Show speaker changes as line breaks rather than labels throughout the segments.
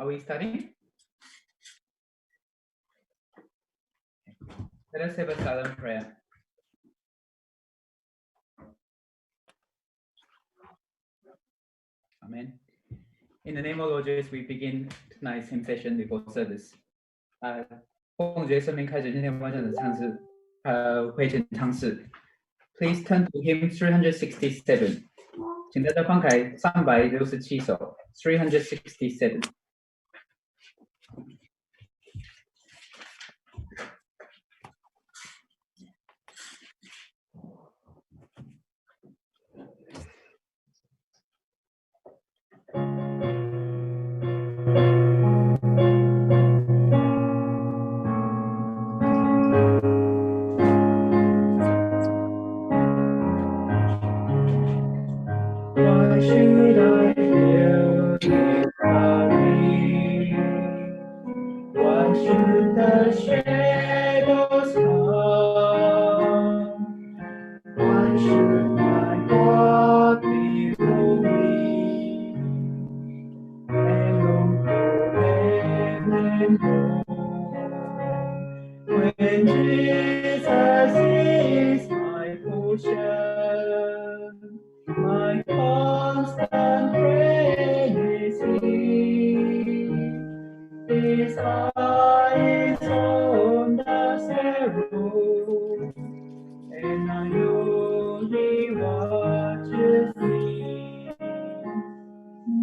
Are we starting? Let us have a silent prayer. Amen. In the name of Lord Jesus, we begin tonight's hymn session before service. 奉主耶稣圣名开始今天晚上的唱诗，会前唱诗。Please turn to hymn 367. 请大家翻开367首367。Why should I feel sorry? Why should the shadows come? Why should my heart be lonely and long for heaven home? When Jesus is my portion, my constant friend is He. His eyes on the sparrow, and I know He watches me.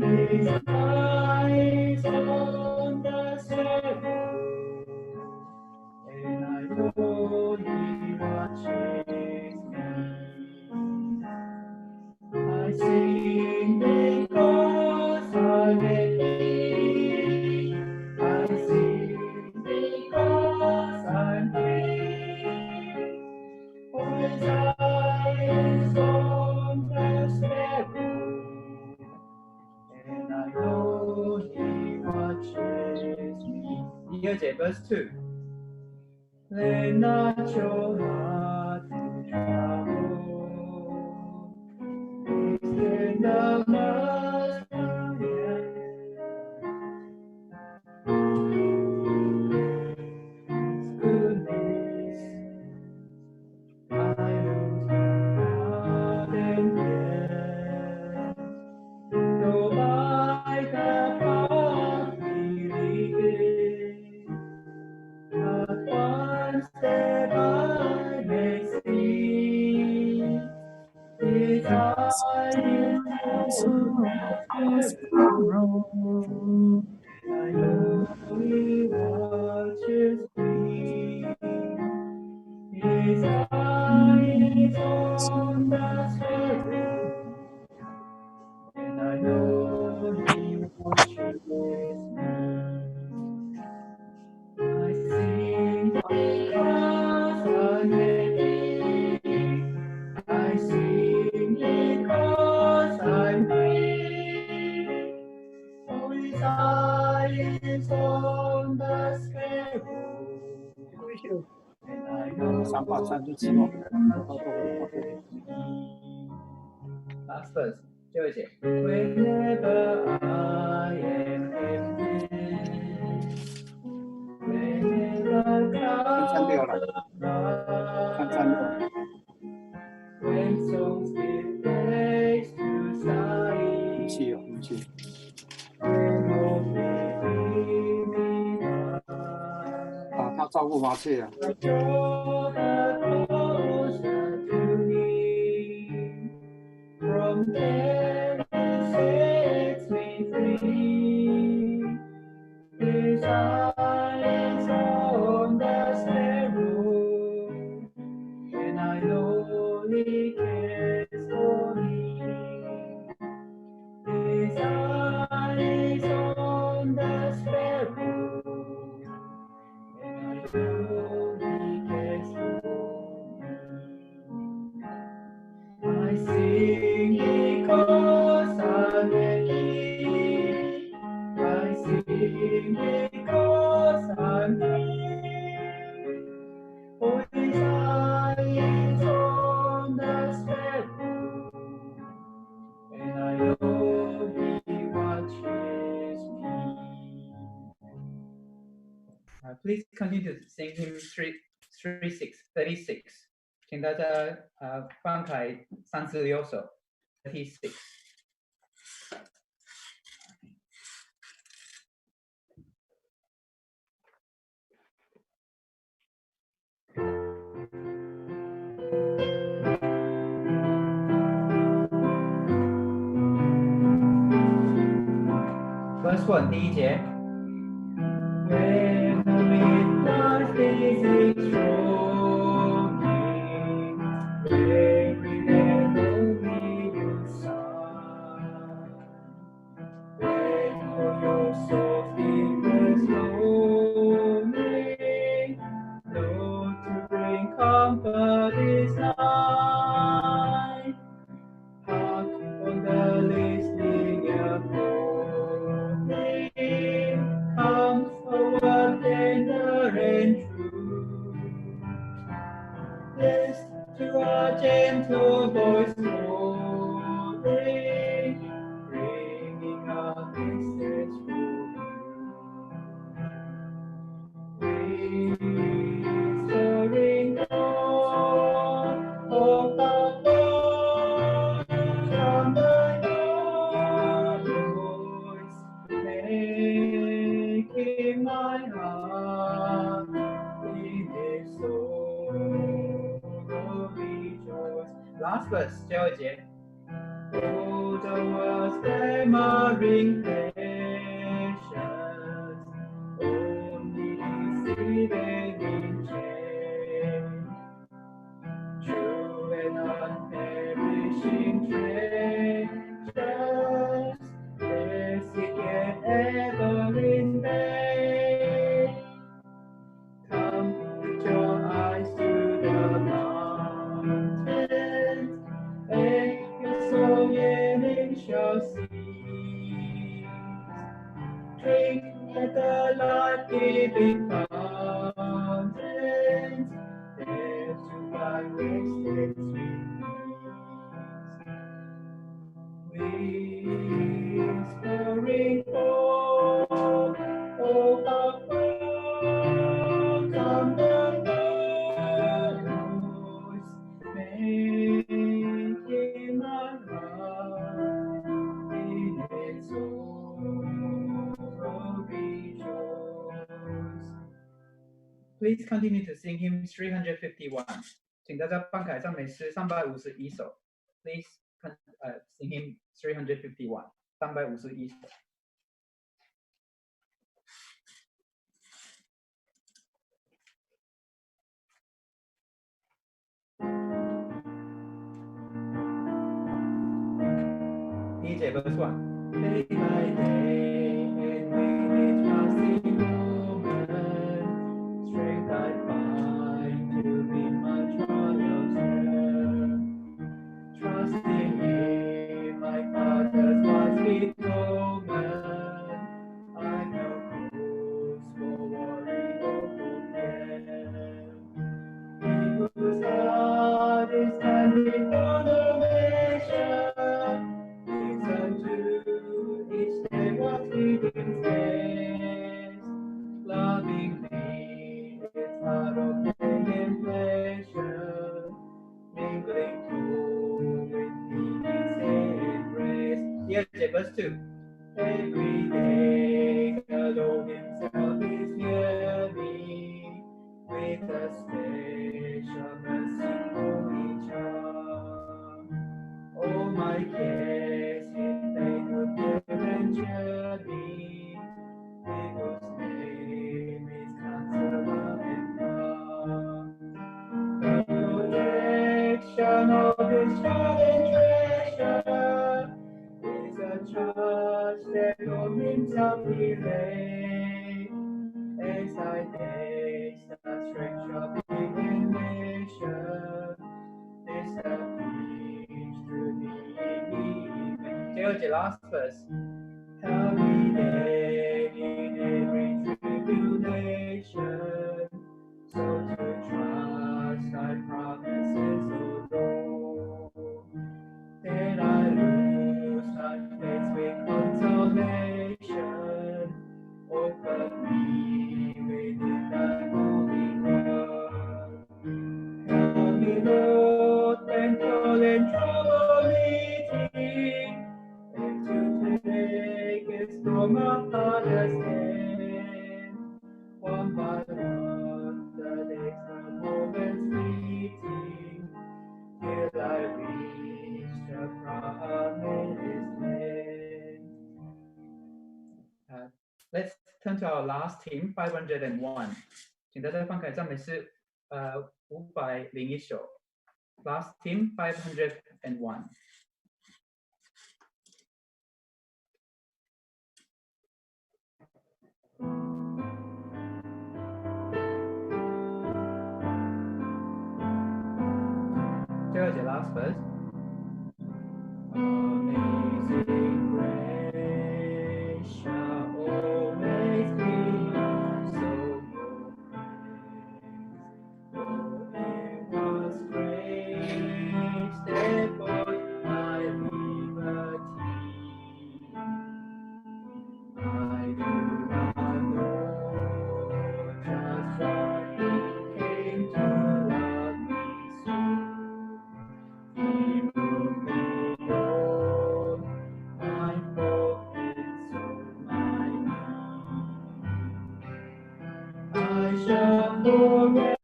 His eyes on the sparrow, and I know He watches me. I sing because I'm happy. I sing because I'm free. For His eyes on the sparrow, and I know He watches me. 2节 verse 2. Let not your heart be troubled. In the most goodness, I look out and yes, though by the path we lead, but one step I may see. His eyes on the sparrow, I know He watches me. His eyes on the sparrow, and I know He watches me. I sing because I'm happy. I sing because I'm free. For His eyes on the sparrow, and I know Last verse, 最后一节。Whenever I am empty, whenever clouds arise, when songs give place to sighs, when hope is in me high,
他照顾麻雀啊。
I draw the closer to Him. From there He sets me free. His eyes on the sparrow, and I know He cares for me. His eyes on the sparrow, and I know He cares for me. I sing because I'm happy. I sing because continue to sing hymn 36, 请大家翻开36首 36。Verse 1第一节。When the midnight is extraordinary, every day only you sigh. When all your souls is lonely, Lord, to bring comfort is nigh. Hark on the listening ear calling, comes forward tender and true. List to a gentle voice calling, bringing a message for you. Whispering dawn of the Lord, from the voice, making my heart in its sorrow rejoice. Last verse, 最后一节。Oh, the world's clamoring patience, only deceiving in change. True and unperishing treasures, they seek it ever in vain. Come, lift your eyes to the mountains, and your soul yearning shall cease. Drink at the life-giving fountains, there to find wasted sweet peace. Whispering forth, oh, how come the voice, making my heart in its sorrow rejoice. Please continue to sing hymn 351. 请大家翻开赞美诗351首。Please sing hymn 351. 351首。第一节 verse 1. Day by day, and with each passing moment, strength I find to be my trials near. Trusting in my Father's wise atonement, I know cause for worry or for fear. He whose heart is standing for the measure, gives unto each day what he deems best. Loving me is part of pain and pleasure, mingling too with peace and rest. Here's verse 2. Every day the Lord himself is near me, with a special mercy for each hour. All my cares in faith would give and cheer me, he whose name is Counselor and God. The protection of his child and treasure is a trust that on himself he laid. As I taste the strength shall be in measure, this the peace to thee. 最后节 last verse. Help me then in every tribulation, so to trust thy promises, O Lord, that I lose not faith with consolation. Open me within thy Lord, when toil and trouble meeting, and to take us from our Father's hand. One by one, the days and moments fleeting, till I reach the promised land. Let's turn to our last hymn, 501. 请大家翻开赞美诗501首 Last hymn, 501. The last verse. Amazing grace shall always be so praised. For it was grace that bought my liberty. I do not know just why He came to love me so. He moved beyond my fault and so my need. I shall forever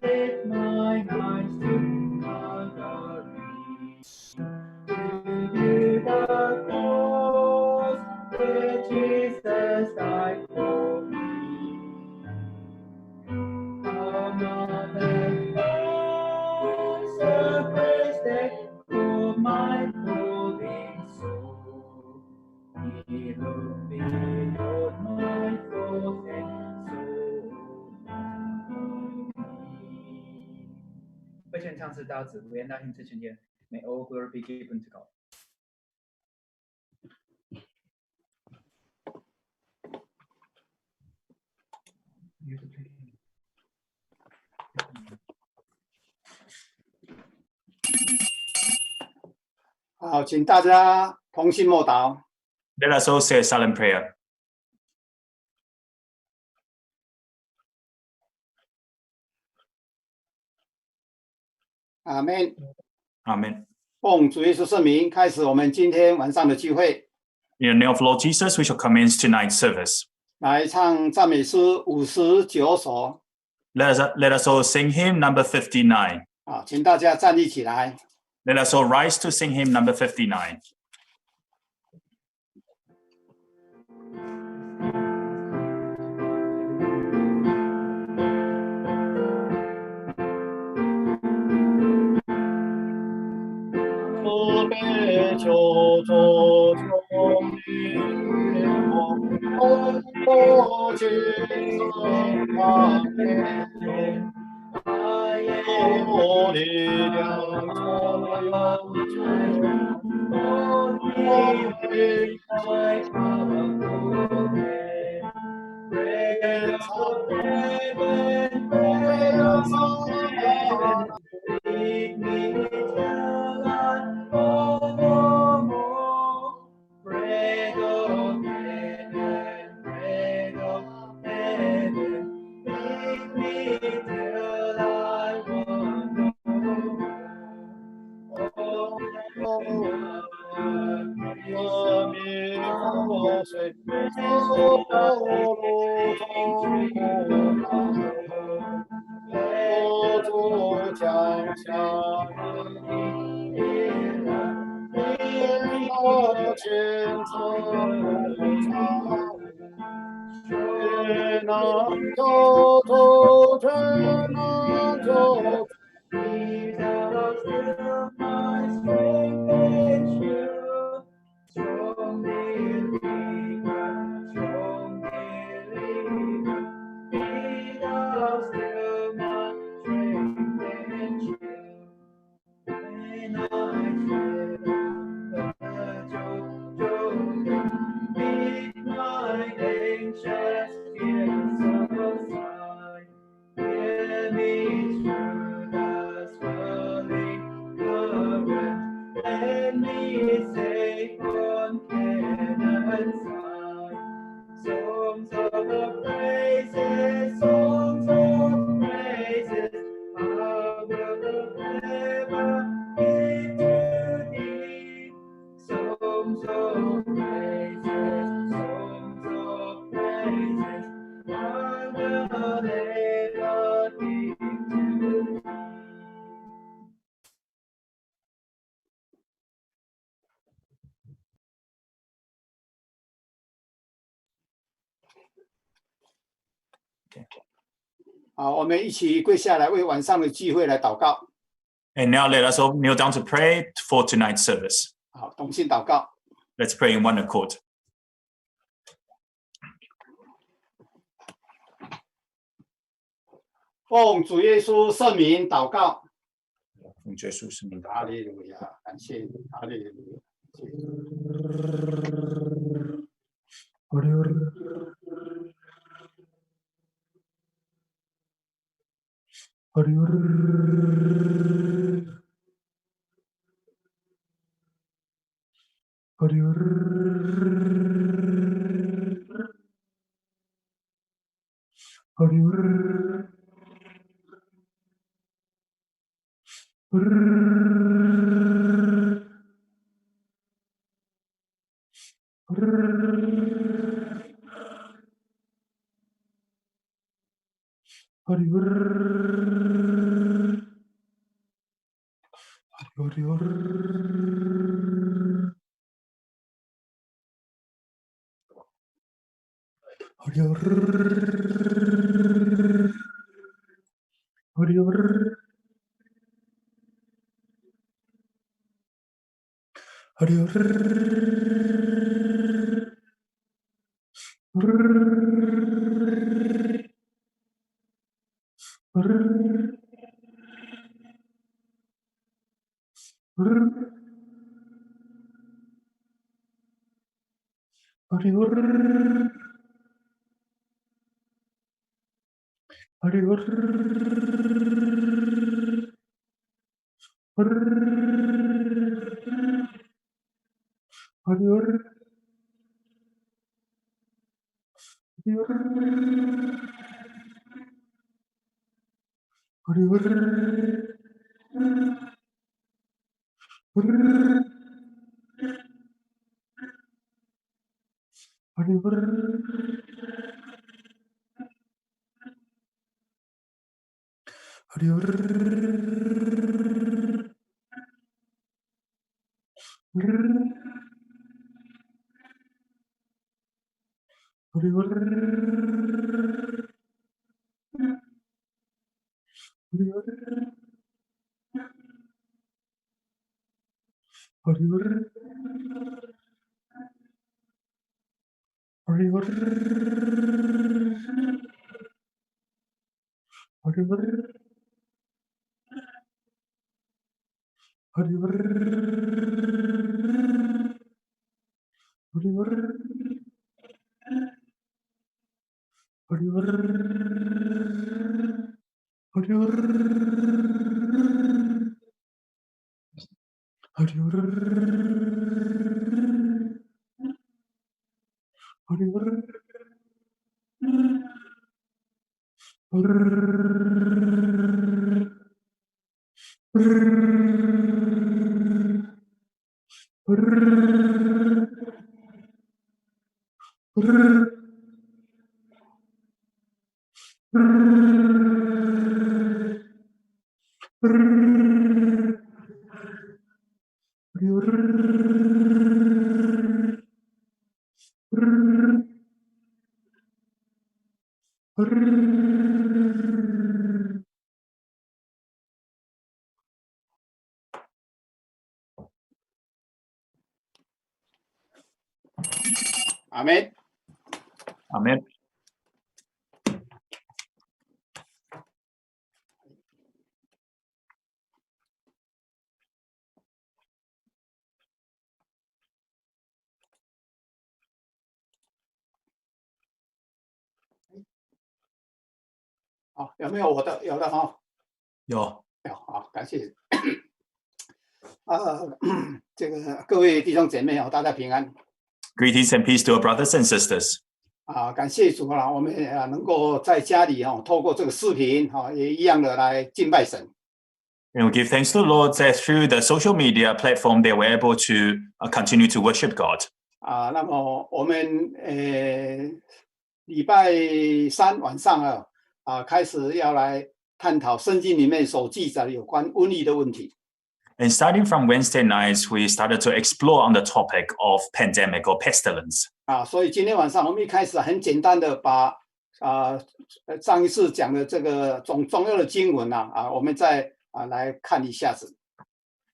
lift my eyes to Calvary, to view the cross where Jesus died for me. How marvelous the grace that called my falling soul. He looked beyond my fault and saw my need. 会先唱诗到此，无言大听之前言。May all glory be given to God.
Let
us all say a silent prayer.
Amen.
Amen.
奉主耶稣圣名，开始我们今天晚上的聚会。
In the name of Lord Jesus, we shall commence tonight's service.
来唱赞美诗59首。
Let us all sing hymn number 59.
请大家站立起来。
Let us all rise to sing hymn number 59.
好，我们一起跪下来为晚上的聚会来祷告。
And now let us all kneel down to pray for tonight's service.
好，同心祷告。
Let's pray in one accord.
奉主耶稣圣名祷告。
奉主耶稣圣名祷告。
哈利路亚，感谢你，哈利路亚。谢谢阿们。
Amen.
好，有没有我的？有的哈。
有。
好，感谢。这个各位弟兄姐妹大家平安。
Greetings and peace to our brothers and sisters.
感谢主啦，我们能够在家里透过这个视频也一样的来敬拜神。
And we give thanks to the Lord that through the social media platform, they were able to continue to worship God.
那么我们礼拜三晚上开始要来探讨圣经里面所记载有关瘟疫的问题。
And starting from Wednesday nights, we started to explore on the topic of pandemic or pestilence.
所以今天晚上我们一开始很简单的把上一次讲的这个重要的经文我们再来看一下子。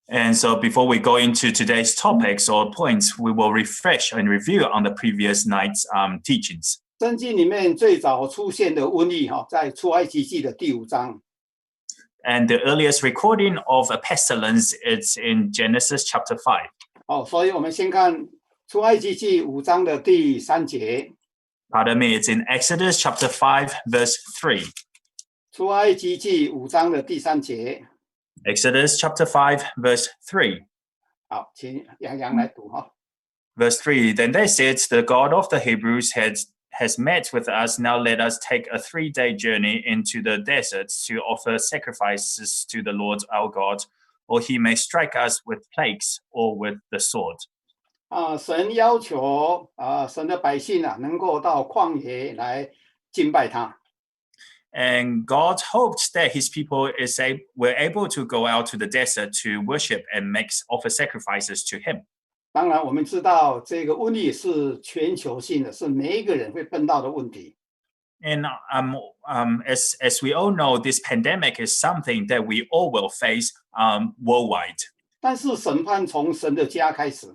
And so before we go into today's topics or points, we will refresh and review on the previous night's teachings.
圣经里面最早出现的瘟疫在出埃及记的第5章。
And the earliest recording of a pestilence is in Genesis chapter 5.
所以我们先看出埃及记5章的第3节。
Pardon me, it's in Exodus chapter 5, verse 3.
出埃及记5章的第3节。
Exodus chapter 5, verse 3.
好，请杨洋来读
Verse 3, Then they said, The God of the Hebrews has met with us. Now let us take a 3-day journey into the desert to offer sacrifices to the Lord our God, or he may strike us with plagues or with the sword.
神要求神的百姓能够到旷野来敬拜他。
And God hoped that his people were able to go out to the desert to worship and offer sacrifices to him.
当然，我们知道这个瘟疫是全球性的，是每一个人会碰到的问题。
And as we all know, this pandemic is something that we all will face worldwide.
但是审判从神的家开始。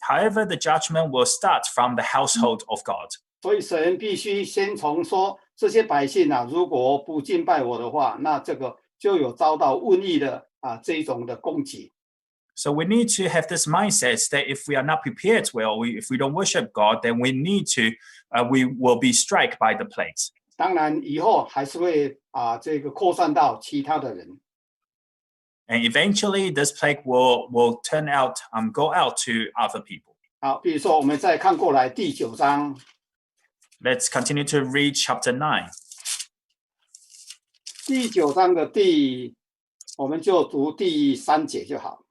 However, the judgment will start from the household of God.
所以神必须先从说这些百姓如果不敬拜我的话，那这个就有遭到瘟疫的这一种的攻击。
So we need to have this mindset that if we are not prepared well, if we don't worship God, then we will be struck by the plagues.
当然，以后还是会这个扩散到其他的人。
And eventually, this plague will go out to other people.
好，比如说我们再看过来第9章。
Let's continue to read chapter 9.
第9章的我们就读第3节就好。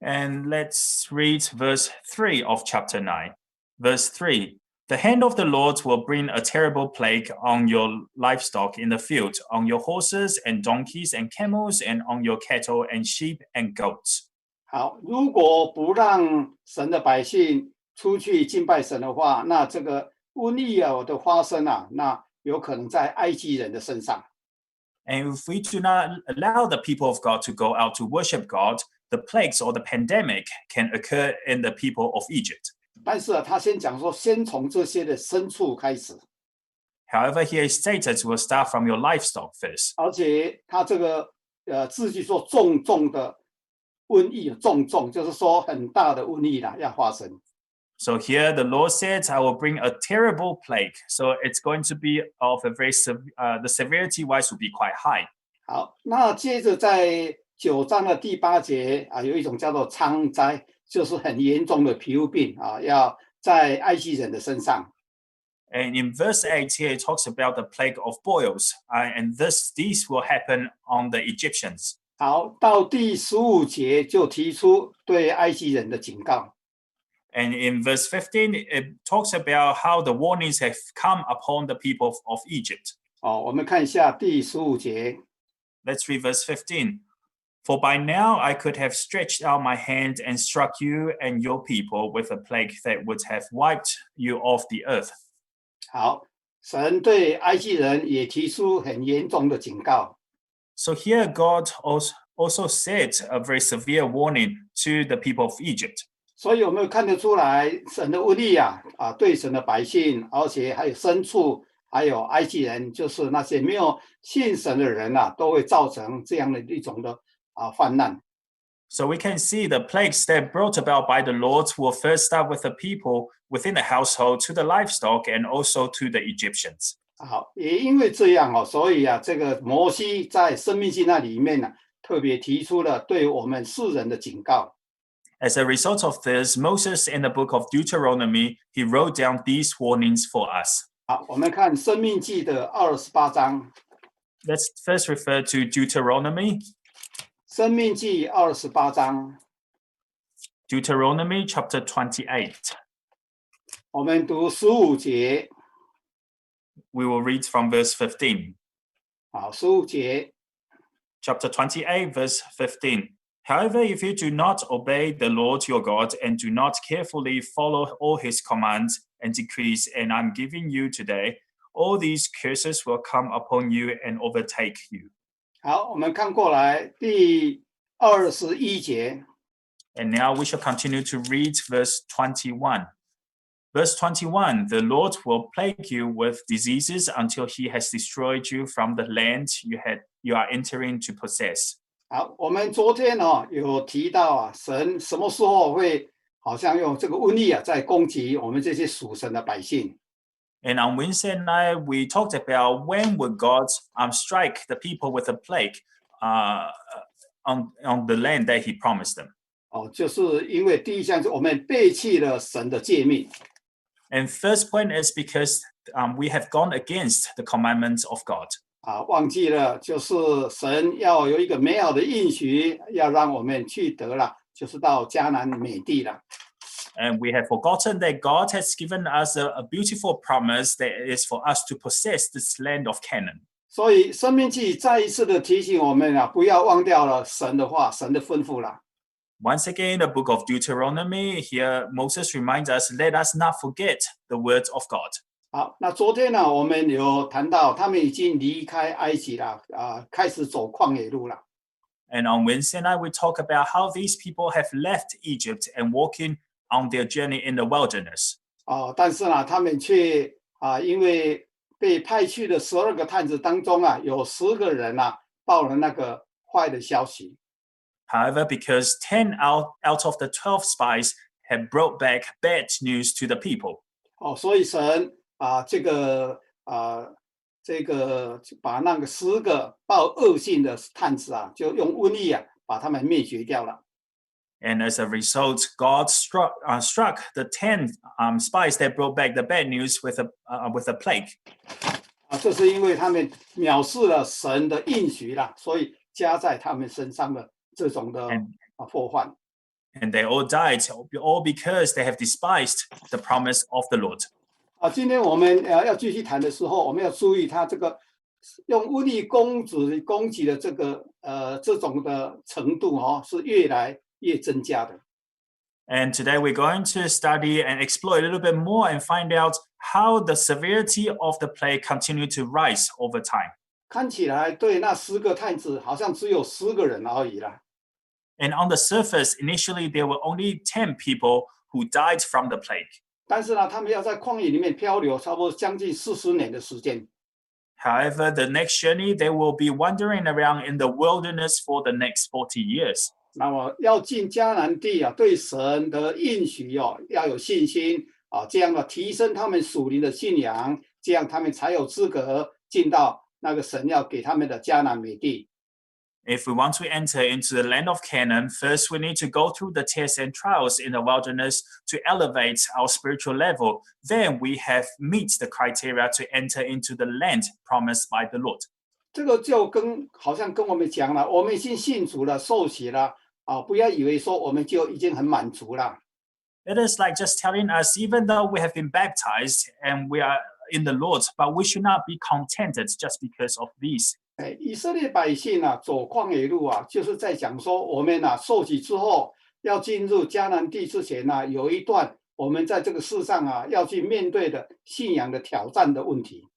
And let's read verse 3 of chapter 9. Verse 3, The hand of the Lord will bring a terrible plague on your livestock in the field, on your horses and donkeys and camels, and on your cattle and sheep and goats.
好，如果不让神的百姓出去敬拜神的话，那这个瘟疫的发生那有可能在埃及人的身上。
And if we do not allow the people of God to go out to worship God, the plagues or the pandemic can occur in the people of Egypt.
但是他先讲说，先从这些的牲畜开始。
However, here is stated we'll start from your livestock first.
而且他这个字句说重重的瘟疫，重就是说很大的瘟疫要发生。
So here the Lord said, I will bring a terrible plague. So it's going to be of a very the severity wise will be quite high.
好，那接着在9章的第8节有一种叫做疮灾，就是很严重的皮肤病要在埃及人的身上。
And in verse 8 here, it talks about the plague of boils, and these will happen on the Egyptians.
好，到第15节就提出对埃及人的警告。
And in verse 15, it talks about how the warnings have come upon the people of Egypt.
我们看一下第15节。
Let's read verse 15. For by now I could have stretched out my hand and struck you and your people with a plague that would have wiped you off the earth.
好，神对埃及人也提出很严重的警告。
So here God also said a very severe warning to the people of Egypt.
所以我们看得出来，神的瘟疫对神的百姓，而且还有牲畜，还有埃及人，就是那些没有信神的人都会造成这样的一种的患难。
So we can see the plagues that brought about by the Lord will first start with the people within the household, to the livestock, and also to the Egyptians.
好，也因为这样所以这个摩西在申命记那里面特别提出了对我们世人的警告。
As a result of this, Moses in the book of Deuteronomy, he wrote down these warnings for us.
好，我们看申命记的28章。
Let's first refer to Deuteronomy.
申命记28章。
Deuteronomy chapter 28.
我们读15节。
We will read from verse 15.
好，15节。
Chapter 28, verse 15. However, if you do not obey the Lord your God and do not carefully follow all his commands and decrees, and I'm giving you today, all these curses will come upon you and overtake you.
好，我们看过来第21节。
And now we shall continue to read verse 21. Verse 21, the Lord will plague you with diseases until he has destroyed you from the land you are entering to possess.
好，我们昨天有提到啊，神什么时候会好像用这个瘟疫啊，在攻击我们这些属神的百姓。
And on Wednesday night, we talked about when would God strike the people with a plague on the land that he promised them.
就是因为第一项是我们背弃了神的诫命。
And first point is because we have gone against the commandments of God.
忘记了就是神要有一个美好的应许，要让我们去得了，就是到迦南美地了。
And we have forgotten that God has given us a beautiful promise that is for us to possess this land of Canaan.
所以申命记再一次的提醒我们啊，不要忘掉了神的话，神的吩咐了。
Once again, the book of Deuteronomy, here Moses reminds us, let us not forget the words of God.
好，那昨天呢，我们有谈到他们已经离开埃及了，开始走旷野路了。
And on Wednesday night, we talk about how these people have left Egypt and walking on their journey in the wilderness.
但是呢，他们却因为被派去的12个探子当中啊，有10个人报了那个坏的消息。
However, because 10 out of the 12 spies had brought back bad news to the people.
所以神这个把那个10个报恶信的探子就用瘟疫把他们灭绝掉了。
And as a result, God struck the 10 spies that brought back the bad news with a plague.
这是因为他们藐视了神的应许了，所以加在他们身上的这种的祸患。
And they all died, all because they have despised the promise of the Lord.
今天我们要继续谈的时候，我们要注意他这个用瘟疫攻击的这种的程度是越来越增加的。
And today we're going to study and explore a little bit more and find out how the severity of the plague continue to rise over time.
看起来对那10个探子好像只有10个人而已啦。
And on the surface, initially there were only 10 people who died from the plague.
但是呢，他们要在旷野里面漂流，差不多将近40年的时间。
However, the next journey, they will be wandering around in the wilderness for the next 40 years.
那么要进迦南地对神的应许要有信心这样提升他们属灵的信仰，这样他们才有资格进到那个神要给他们的迦南美地。
If we want to enter into the land of Canaan, first we need to go through the tests and trials in the wilderness to elevate our spiritual level. Then we have meet the criteria to enter into the land promised by the Lord.
这个就好像跟我们讲了，我们已经信主了，受洗了不要以为说我们就已经很满足了。
It is like just telling us, even though we have been baptized and we are in the Lord, but we should not be contented just because of these.
以色列百姓走旷野路就是在讲说我们受洗之后要进入迦南地之前有一段我们在这个世上要去面对的信仰的挑战的问题。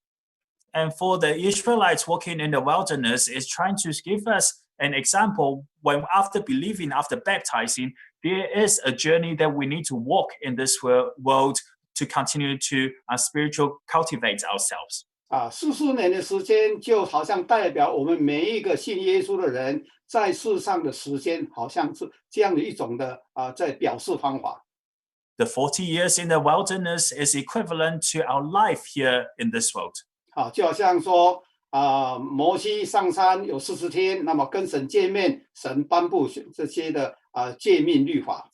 And for the Israelites walking in the wilderness is trying to give us an example when after believing, after baptizing, there is a journey that we need to walk in this world to continue to spiritual cultivate ourselves.
40年的时间就好像代表我们每一个信耶稣的人在世上的时间，好像是这样的一种的在表示方法。
The 40 years in the wilderness is equivalent to our life here in this world.
就好像说摩西上山有40天，那么跟神见面，神颁布这些的诫命律法。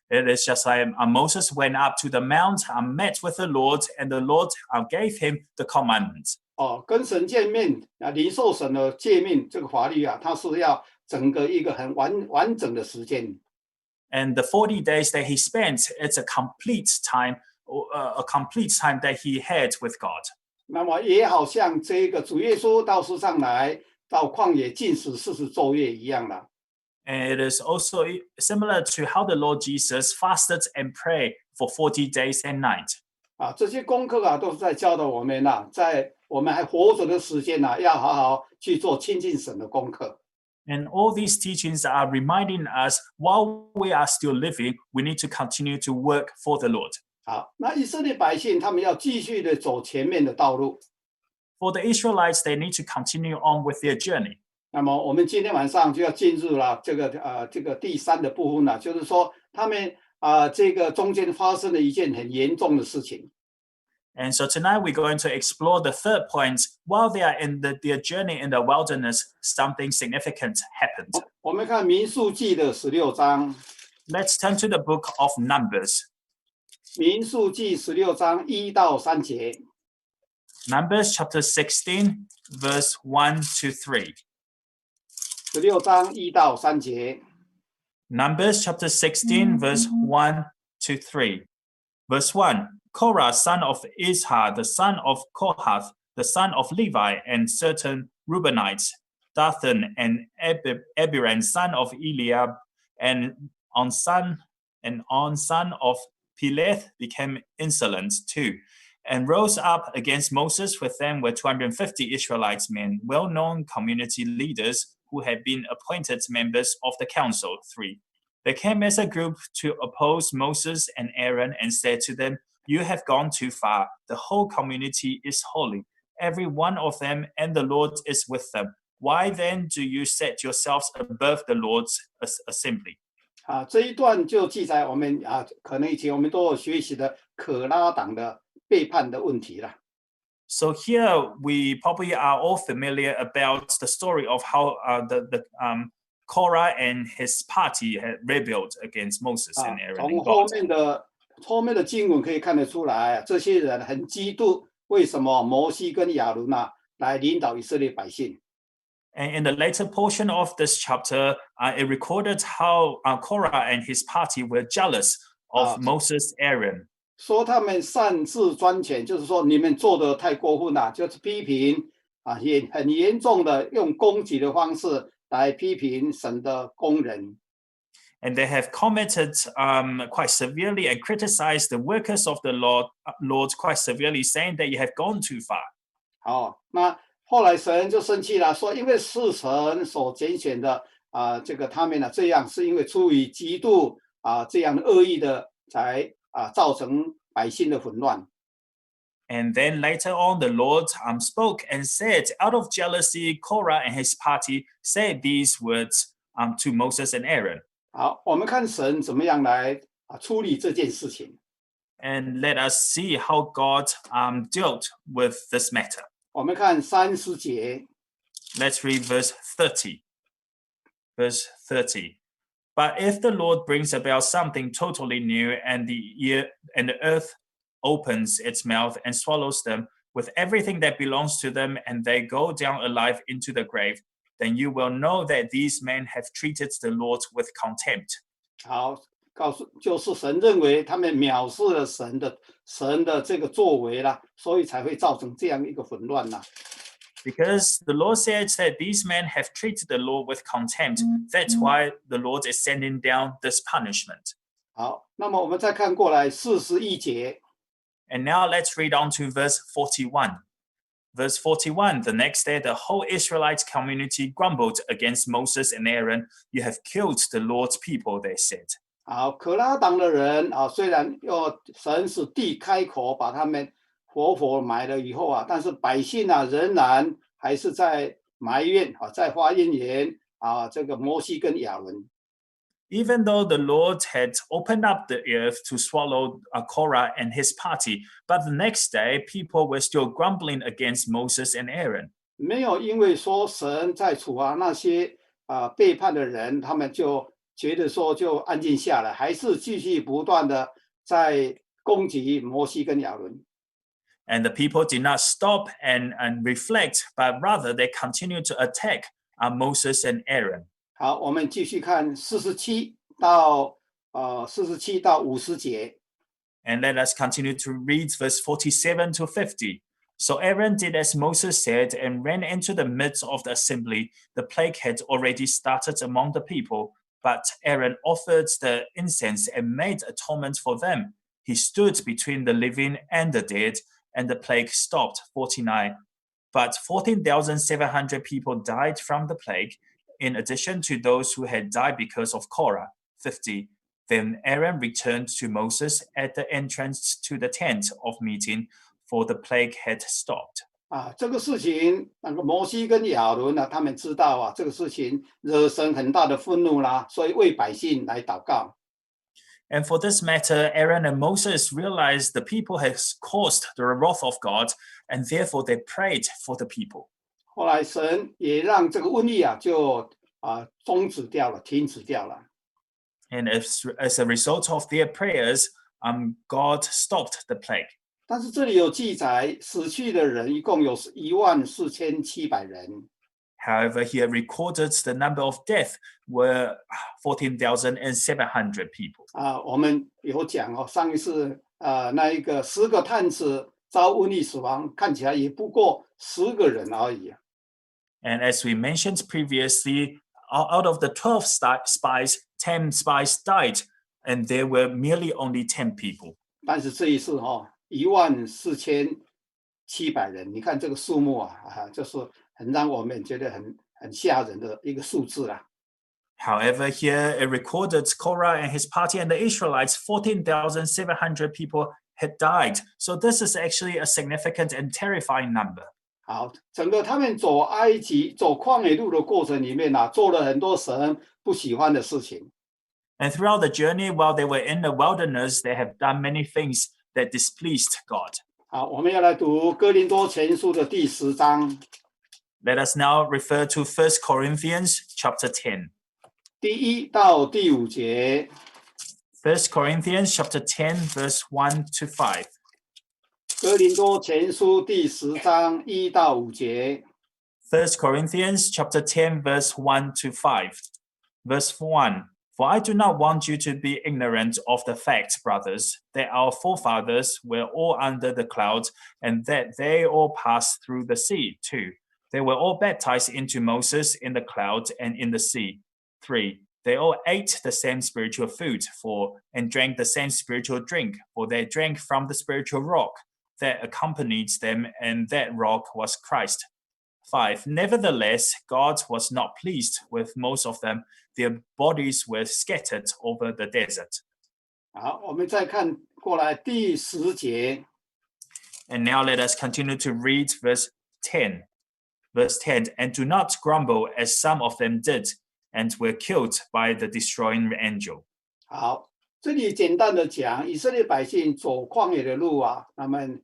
It is just like Moses went up to the mount and met with the Lord, and the Lord gave him the commandments.
跟神见面领受神的诫命这个法律它是要整个一个很完整的时间。
And the 40 days that he spent, it's a complete time that he had with God.
那么也好像这个主耶稣到世上来，到旷野禁食40昼夜一样了。
And it is also similar to how the Lord Jesus fasted and prayed for 40 days and nights.
这些功课都是在教导我们在我们还活着的时间要好好去做亲近神的功课。
And all these teachings are reminding us while we are still living, we need to continue to work for the Lord.
好，那以色列百姓他们要继续的走前面的道路。
For the Israelites, they need to continue on with their journey.
那么我们今天晚上就要进入了这个第3的部分了，就是说他们这个中间发生了一件很严重的事情。
And so tonight we're going to explore the third point. While they are in their journey in the wilderness, something significant happened.
我们看民数记的16章。
Let's turn to the book of Numbers.
民数记16章1到3节。
Numbers chapter 16, verse 1 to 3.
16章1到3节。
Numbers chapter 16, verse 1 to 3. Verse 1. Korah, son of Izhar, the son of Kohath, the son of Levi, and certain Reubenites, Dathan and Abiram, son of Eliab, and on son of Peleth, became insolent too, and rose up against Moses. With them were 250 Israelites men, well-known community leaders who had been appointed members of the council. 3. They came as a group to oppose Moses and Aaron and said to them, "You have gone too far. The whole community is holy, every one of them, and the Lord is with them. Why then do you set yourselves above the Lord's assembly?"
这一段就记载我们可能以前我们都有学习的可拉党的背叛的问题了。
So here we probably are all familiar about the story of how Korah and his party had rebelled against Moses and Aaron.
从后面的经文可以看得出来，这些人很嫉妒，为什么摩西跟亚伦来领导以色列百姓。
And in the later portion of this chapter, it recorded how Korah and his party were jealous of Moses, Aaron.
说他们擅自专权，就是说你们做得太过分了，就是批评也很严重的用攻击的方式来批评神的工人。
And they have commented quite severely and criticized the workers of the Lord quite severely, saying that you have gone too far.
好，那后来神就生气了，说因为是神所拣选的这个他们这样是因为出于嫉妒这样恶意的才造成百姓的混乱。
And then later on, the Lord spoke and said, out of jealousy, Korah and his party said these words to Moses and Aaron.
好，我们看神怎么样来处理这件事情。
And let us see how God dealt with this matter.
我们看30节。
Let's read verse 30. Verse 30. But if the Lord brings about something totally new, and the earth opens its mouth and swallows them with everything that belongs to them, and they go down alive into the grave, then you will know that these men have treated the Lord with contempt.
好，就是神认为他们藐视了神的这个作为啦，所以才会造成这样一个混乱啦。
Because the Lord says that these men have treated the Lord with contempt, that's why the Lord is sending down this punishment.
好，那么我们再看过来41节。
And now let's read on to verse 41. Verse 41, the next day, the whole Israelite community grumbled against Moses and Aaron. You have killed the Lord's people, they said.
好，可拉党的人虽然神使地开口把他们活埋了以后但是百姓仍然还是在埋怨在发怨言这个摩西跟亚伦。
Even though the Lord had opened up the earth to swallow Korah and his party, but the next day people were still grumbling against Moses and Aaron.
没有因为说神在处罚那些背叛的人，他们就觉得说就安静下来，还是继续不断的在攻击摩西跟亚伦。
And the people did not stop and reflect, but rather they continued to attack Moses and Aaron.
好，我们继续看47到50节。
And let us continue to read verse 47 to 50. So Aaron did as Moses said and ran into the midst of the assembly. The plague had already started among the people, but Aaron offered the incense and made atonement for them. he stood between the living and the dead, and the plague stopped 49. But 14,700 people died from the plague, in addition to those who had died because of Korah, 50. Then Aaron returned to Moses at the entrance to the tent of meeting, for the plague had stopped.
这个事情，那个摩西跟亚伦呢，他们知道这个事情惹神很大的愤怒啦，所以为百姓来祷告。
And for this matter, Aaron and Moses realized the people had caused the wrath of God, and therefore they prayed for the people.
后来神也让这个瘟疫就终止掉了，停止掉了。
And as a result of their prayers, God stopped the plague.
但是这里有记载，死去的人一共有14700人。
However, here recorded the number of death were 14,700 people.
我们有讲上一次那一个10个探子遭瘟疫死亡，看起来也不过10个人而已。
And as we mentioned previously, out of the 12 spies, 10 spies died, and there were merely only 10 people.
但是这一次14700人，你看这个数目就是很让我们觉得很吓人的一个数字啦。
However, here it recorded Korah and his party and the Israelites, 14,700 people had died. So this is actually a significant and terrifying number.
好，整个他们走埃及、走旷野路的过程里面做了很多神不喜欢的事情。
And throughout the journey, while they were in the wilderness, they have done many things that displeased God.
好，我们要来读哥林多前书的第10章。
Let us now refer to 1 Corinthians chapter 10.
第1到第5节。
1 Corinthians chapter 10, verse 1 to 5.
哥林多前书第10章1到5节。
1 Corinthians chapter 10, verse 1 to 5. Verse 1. For I do not want you to be ignorant of the fact, brothers, that our forefathers were all under the cloud, and that they all passed through the sea too. They were all baptized into Moses in the cloud and in the sea. 3. They all ate the same spiritual food, and drank the same spiritual drink, for they drank from the spiritual rock that accompanied them, and that rock was Christ. 5. Nevertheless, God was not pleased with most of them. Their bodies were scattered over the desert.
好，我们再看过来第10节。
And now let us continue to read verse 10. Verse 10, and do not grumble as some of them did, and were killed by the destroying angel.
好，这里简单的讲，以色列百姓走旷野的路他们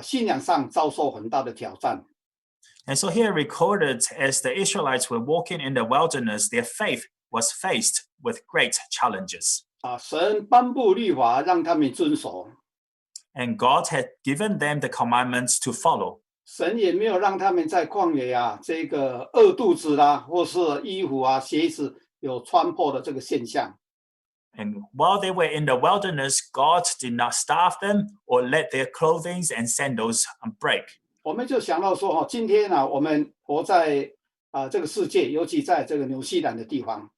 信仰上遭受很大的挑战。
And so here recorded, as the Israelites were walking in the wilderness, their faith was faced with great challenges.
神颁布律法让他们遵守，
And God had given them the commandments to follow.
神也没有让他们在旷野这个饿肚子啦，或是衣服鞋子有穿破的这个现象。
And while they were in the wilderness, God did not starve them or let their clothing and sandals break.
我们就想到说今天我们活在这个世界，尤其在这个纽西兰的地方。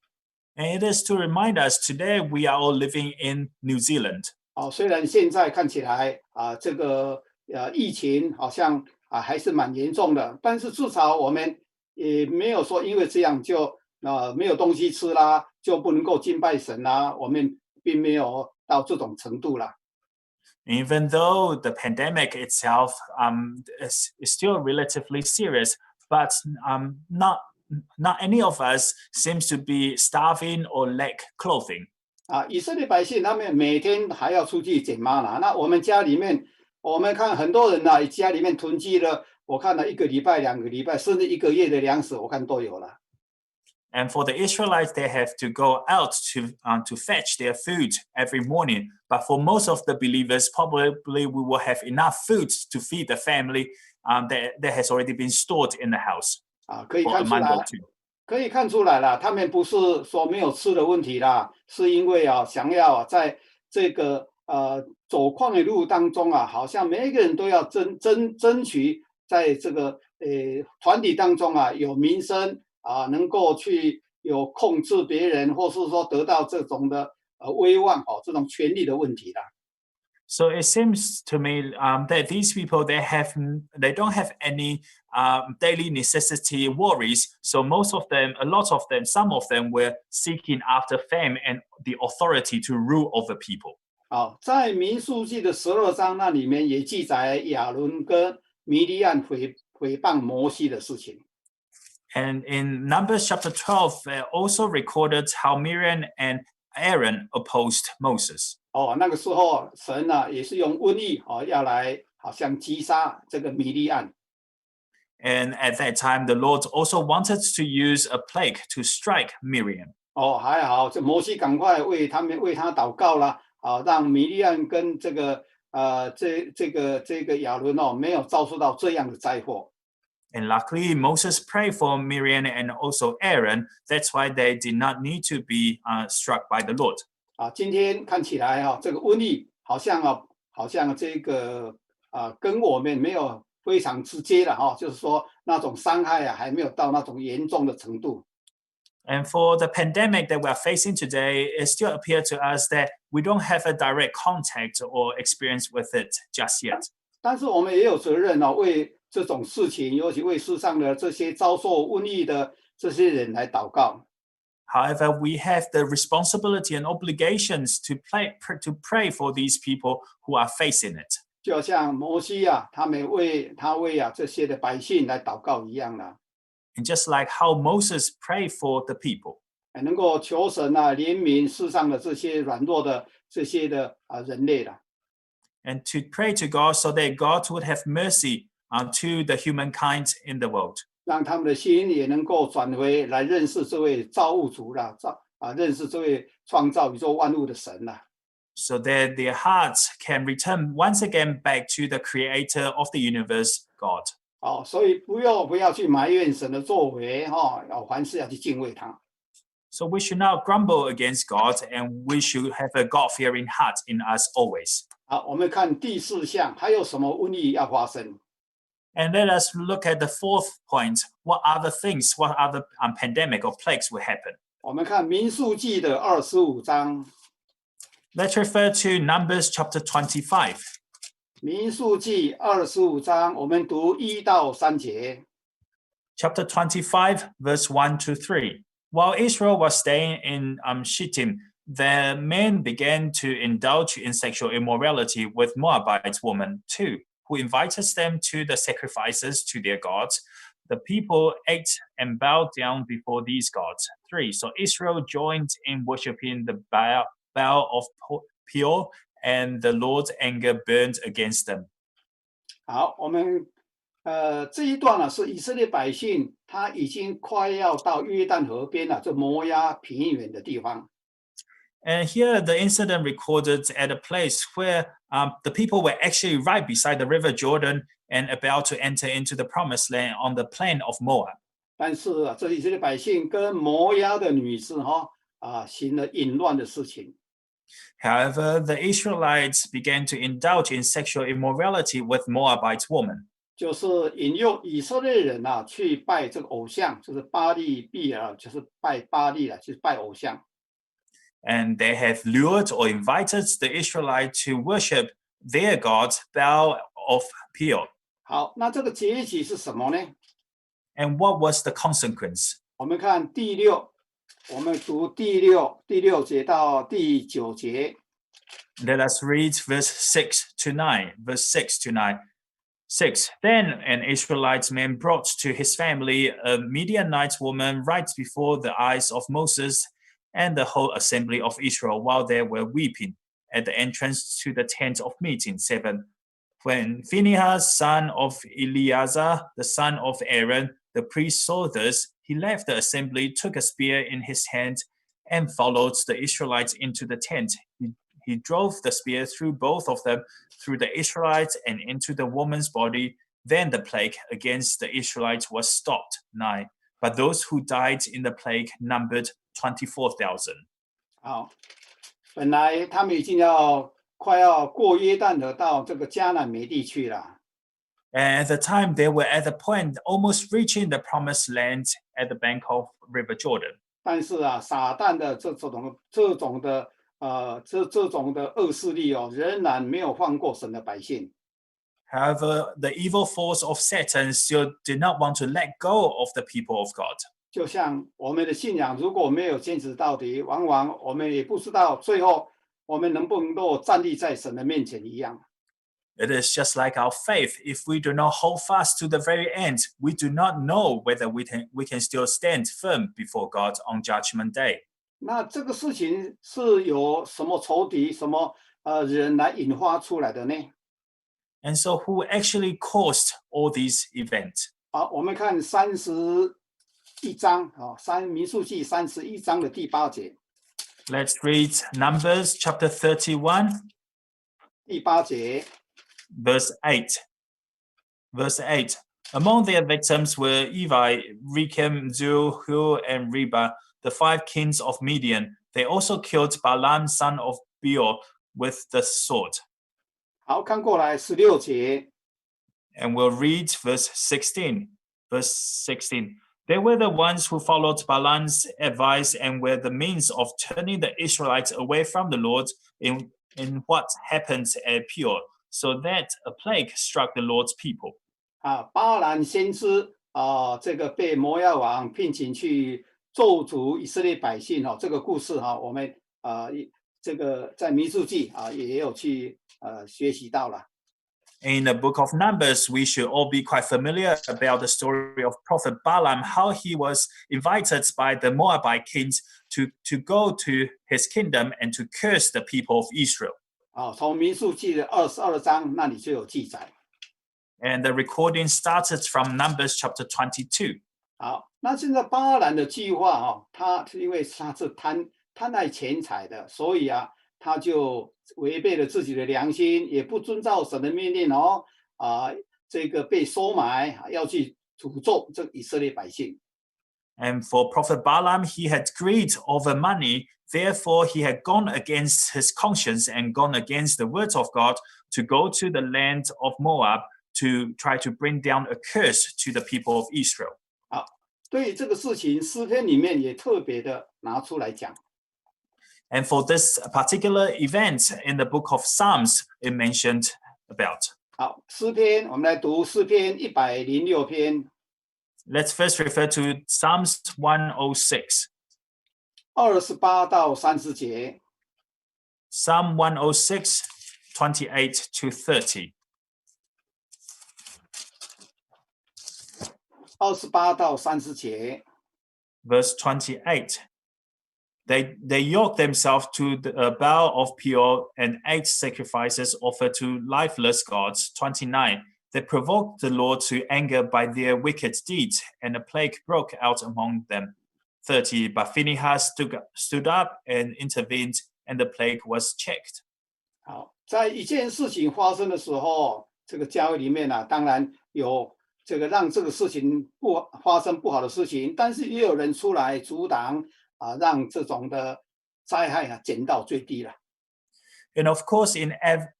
And it is to remind us today we are all living in New Zealand.
虽然现在看起来这个疫情好像还是蛮严重的，但是至少我们也没有说因为这样就没有东西吃啦，就不能够敬拜神啦，我们并没有到这种程度啦。
Even though the pandemic itself is still relatively serious, but not any of us seems to be starving or lack clothing.
以色列百姓他们每天还要出去捡玛拿，那我们家里面，我们看很多人家里面囤积了，我看了1个礼拜、2个礼拜，甚至1个月的粮食，我看都有了。
And for the Israelites, they have to go out to fetch their food every morning. But for most of the believers, probably we will have enough food to feed the family that has already been stored in the house
可以
for
看
a
出
month
来
or two.
可以看出来了，他们不是说没有吃的问题啦，是因为想要在这个走旷野路当中好像每一个人都要争取在这个团体当中有名声能够去有控制别人，或是说得到这种的威望这种权力的问题啦。
So it seems to me that these people they don't have any daily necessity worries. So most of them, a lot of them, some of them were seeking after fame and the authority to rule over people.
好，在民数记的12章那里面也记载亚伦跟米利暗诽谤摩西的事情。
And in Numbers chapter 12, also recorded how Miriam and Aaron opposed Moses.
哦，那个时候神呢也是用瘟疫要来好像击杀这个米利暗。
And at that time, the Lord also wanted to use a plague to strike Miriam.
哦，还好，这摩西赶快为他祷告了，让米利暗跟这个亚伦没有遭受到这样的灾祸。
And luckily, Moses prayed for Miriam and also Aaron. That's why they did not need to be struck by the Lord.
今天看起来这个瘟疫好像这个跟我们没有非常直接的就是说那种伤害还没有到那种严重的程度。
And for the pandemic that we are facing today, it still appears to us that we don't have a direct contact or experience with it just yet.
但是我们也有责任为这种事情，尤其为世上的这些遭受瘟疫的这些人来祷告。
However, we have the responsibility and obligations to pray for these people who are facing it.
就像摩西他为这些的百姓来祷告一样啦。
And just like how Moses prayed for the people.
能够求神怜悯世上的这些软弱的这些的人类啦。
And to pray to God so that God would have mercy to the humankind in the world.
让他们的心也能够转回来认识这位造物主啦，认识这位创造宇宙万物的神啦。
So that their hearts can return once again back to the creator of the universe, God.
所以不要去埋怨神的作为凡事要去敬畏他。
So we should not grumble against God, and we should have a God-fearing heart in us always.
我们看第4项，还有什么瘟疫要发生？
And let us look at the fourth point. What other things, what other pandemic or plagues will happen?
我们看民数记的25章。
Let's refer to Numbers chapter 25.
民数记25章，我们读1到3节。
Chapter 25, verse 1 to 3. While Israel was staying in Shittim, the men began to indulge in sexual immorality with Moabite women too, who invited them to the sacrifices to their gods. The people ate and bowed down before these gods. 3. So Israel joined in worshiping the Baal of Peor, and the Lord's anger burned against them.
好，我们这一段呢是以色列百姓他已经快要到约旦河边了，这摩押平原的地方。
And here the incident recorded at a place where the people were actually right beside the river Jordan and about to enter into the promised land on the plain of Moab.
但是这以色列百姓跟摩押的女子行了淫乱的事情。
However, the Israelites began to indulge in sexual immorality with Moabite women.
就是引诱以色列人去拜这个偶像，就是巴利比尔，就是拜巴利了，就是拜偶像。
And they have lured or invited the Israelites to worship their god, Baal of Peor.
好，那这个结局是什么呢？
And what was the consequence?
我们看第6，我们读第6节到第9节。
Let us read verse 6 to 9. Verse 6 to 9. 6. Then an Israelite man brought to his family a Midianite woman right before the eyes of Moses and the whole assembly of Israel while they were weeping at the entrance to the tent of meeting. 7. When Phinehas, son of Eleazar, the son of Aaron, the priest, saw this, he left the assembly, took a spear in his hand, and followed the Israelites into the tent. He drove the spear through both of them, through the Israelites and into the woman's body. Then the plague against the Israelites was stopped. 9. But those who died in the plague numbered 24,000.
好，本来他们已经快要过约旦河到这个迦南美地去了。
And at the time, they were at the point almost reaching the promised land at the bank of River Jordan.
但是撒旦的这种的这种的恶势力哦，仍然没有放过神的百姓。
However, the evil force of Satan still did not want to let go of the people of God.
就像我们的信仰，如果没有坚持到底，往往我们也不知道最后我们能不能够站立在神的面前一样。
It is just like our faith. If we do not hold fast to the very end, we do not know whether we can still stand firm before God on Judgment Day.
那这个事情是由什么仇敌、什么人来引发出来的呢？
And so who actually caused all these events?
好，我们看31章民数记31章的第8节。
Let's read Numbers chapter 31,
第8节，
verse 8. Verse 8. Among their victims were Evi, Rechem, Zur, Hur, and Reba, the 5 kings of Midian. They also killed Balaam, son of Beor, with the sword.
好，看过来16节。
And we'll read verse 16. Verse 16. They were the ones who followed Balaam's advice and were the means of turning the Israelites away from the Lord in what happened at Peor, so that a plague struck the Lord's people.
巴兰先知这个被摩押王聘请去咒诅以色列百姓这个故事我们这个在民数记也有去学习到了。
In the book of Numbers, we should all be quite familiar about the story of Prophet Balaam, how he was invited by the Moabite kings to go to his kingdom and to curse the people of Israel.
从民数记的22章那里就有记载。
And the recording started from Numbers chapter 22.
好，那现在巴兰的计划他因为他是贪爱钱财的，所以他就违背了自己的良心，也不遵照神的命令这个被收买，要去诅咒这以色列百姓。
And for Prophet Balaam, he had greed over money. Therefore, he had gone against his conscience and gone against the words of God to go to the land of Moab to try to bring down a curse to the people of Israel.
好，对于这个事情，诗篇里面也特别的拿出来讲。
And for this particular event in the book of Psalms, it mentioned about.
好，诗篇我们来读诗篇106篇。
Let's first refer to Psalms 106.
28到30节。
Psalm 106, 28 to 30.
28到30节。
Verse 28. They yoked themselves to the bow of Peor and ate sacrifices offered to lifeless gods. 29. They provoked the Lord to anger by their wicked deeds, and a plague broke out among them. 30. But Phinehas stood up and intervened, and the plague was checked.
好，在一件事情发生的时候，这个教会里面当然有这个让这个事情发生不好的事情，但是也有人出来阻挡让这种的灾害减到最低了。
And of course, in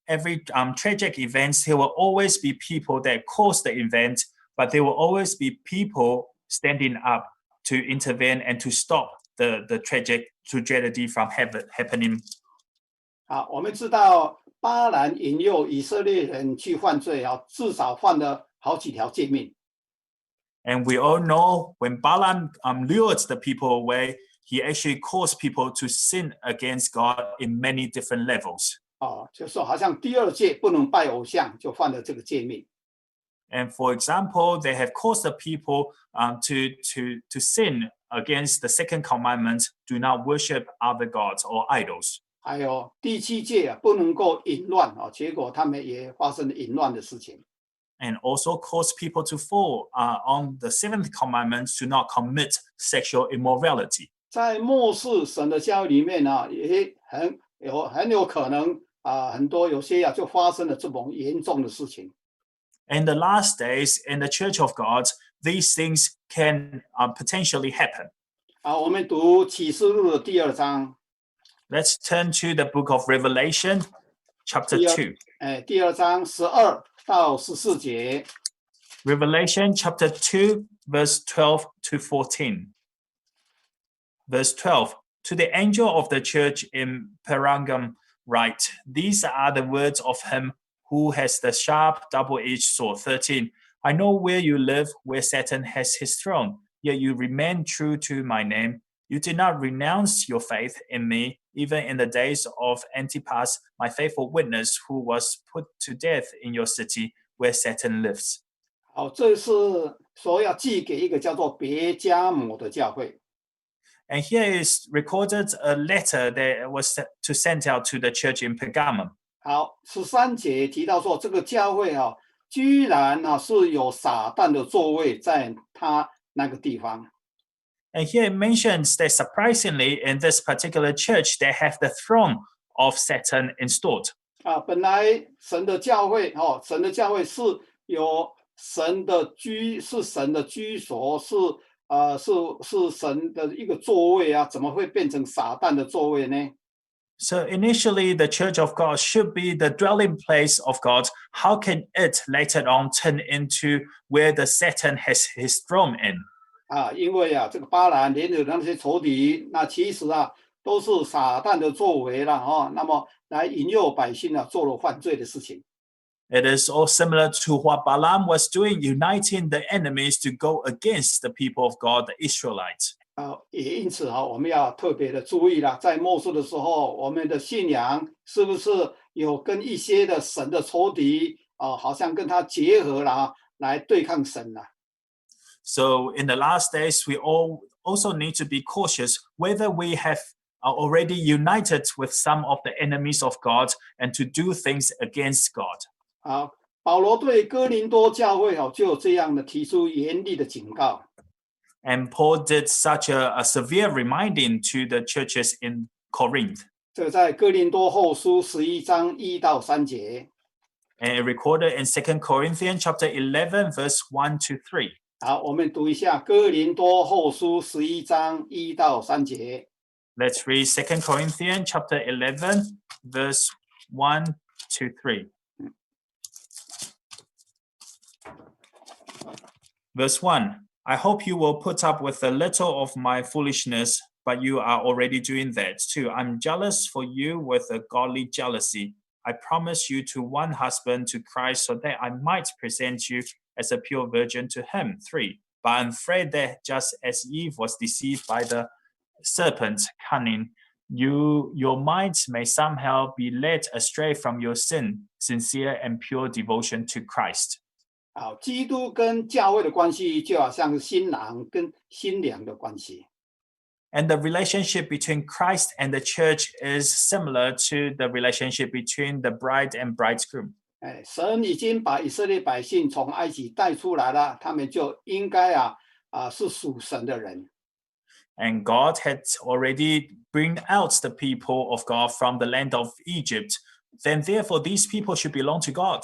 every tragic event, there will always be people that cause the event, but there will always be people standing up to intervene and to stop the tragedy from happening.
好，我们知道巴兰引诱以色列人去犯罪至少犯了好几条诫命。
And we all know when Balaam lured the people away, he actually caused people to sin against God in many different levels.
就说好像第2诫不能拜偶像，就犯了这个诫命。
And for example, they have caused the people to sin against the second commandment, do not worship other gods or idols.
还有第7诫不能够淫乱结果他们也发生了淫乱的事情。
And also caused people to fall on the 7th commandment to not commit sexual immorality.
在末世神的教会里面也很有可能很多有些就发生了这种严重的事情。
In the last days, in the Church of God, these things can potentially happen.
我们读启示录的第2章。
Let's turn to the book of Revelation, chapter 2.
第2章12到14节。
Revelation chapter 2, verse 12 to 14. Verse 12. To the angel of the church in Pergamum write, These are the words of him who has the sharp double-edged sword. 13. I know where you live, where Satan has his throne, yet you remain true to my name. You did not renounce your faith in me, even in the days of Antipas, my faithful witness, who was put to death in your city where Satan lives.
好，这是说要寄给一个叫做别迦摩的教会。
And here is recorded a letter that was to send out to the church in Pergamum.
好，13节提到说，这个教会居然是有撒旦的座位在他那个地方。
And here it mentions that surprisingly, in this particular church, they have the throne of Satan installed.
本来神的教会神的教会是有神的居所，是神的一个座位啊，怎么会变成撒旦的座位呢？
So initially, the church of God should be the dwelling place of God. How can it later on turn into where the Satan has his throne in?
因为这个巴兰联合的那些仇敌，那其实都是撒旦的作为了那么来引诱百姓做了犯罪的事情。
It is all similar to what Balaam was doing, uniting the enemies to go against the people of God, the Israelites.
也因此我们要特别的注意了，在末世的时候，我们的信仰是不是有跟一些的神的仇敌好像跟他结合了来对抗神了。
So in the last days, we all also need to be cautious whether we have already united with some of the enemies of God and to do things against God.
保罗对哥林多教会就这样的提出严厉的警告。
And Paul did such a severe reminding to the churches in Corinth.
这个在哥林多后书11章1到3节。
And recorded in 2 Corinthians chapter 11, verse 1 to 3.
好，我们读一下哥林多后书11章1到3节。
Let's read 2 Corinthians chapter 11, verse 1 to 3. Verse 1, I hope you will put up with a little of my foolishness, but you are already doing that too. I'm jealous for you with a godly jealousy. I promise you to one husband, to Christ, so that I might present you as a pure virgin to him. 3, but I'm afraid that just as Eve was deceived by the serpent's cunning, your minds may somehow be led astray from your sincere and pure devotion to Christ.
好，基督跟教会的关系就好像是新郎跟新娘的关系。
And the relationship between Christ and the church is similar to the relationship between the bride and bridegroom.
神已经把以色列百姓从埃及带出来了，他们就应该是属神的人。
And God had already bring out the people of God from the land of Egypt. Then therefore these people should belong to God.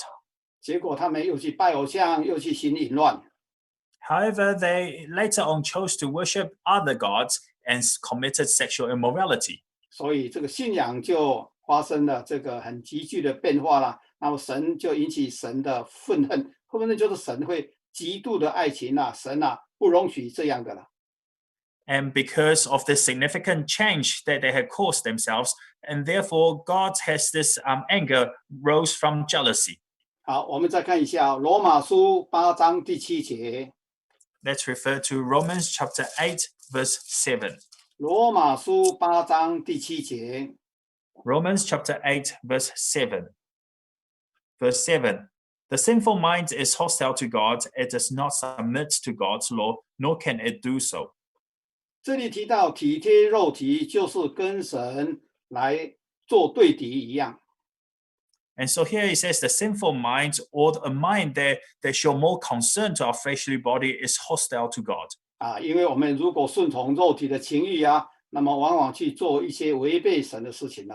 结果他们又去拜偶像，又去行淫乱。
However, they later on chose to worship other gods and committed sexual immorality.
所以这个信仰就发生了这个很急剧的变化了。那么神就引起神的愤恨，愤恨就是神会极度的爱情神不容许这样的了。
And because of this significant change that they had caused themselves, and therefore God has this anger rose from jealousy.
好，我们再看一下罗马书8章第7节。
Let's refer to Romans chapter 8, verse 7.
罗马书8章第7节。
Romans chapter 8, verse 7. Verse 7. The sinful mind is hostile to God. It does not submit to God's law, nor can it do so.
这里提到体贴肉体，就是跟神来做对敌一样。
And so here he says the sinful mind, or a mind that show more concern to our fleshly body, is hostile to God.
因为我们如果顺从肉体的情欲那么往往去做一些违背神的事情。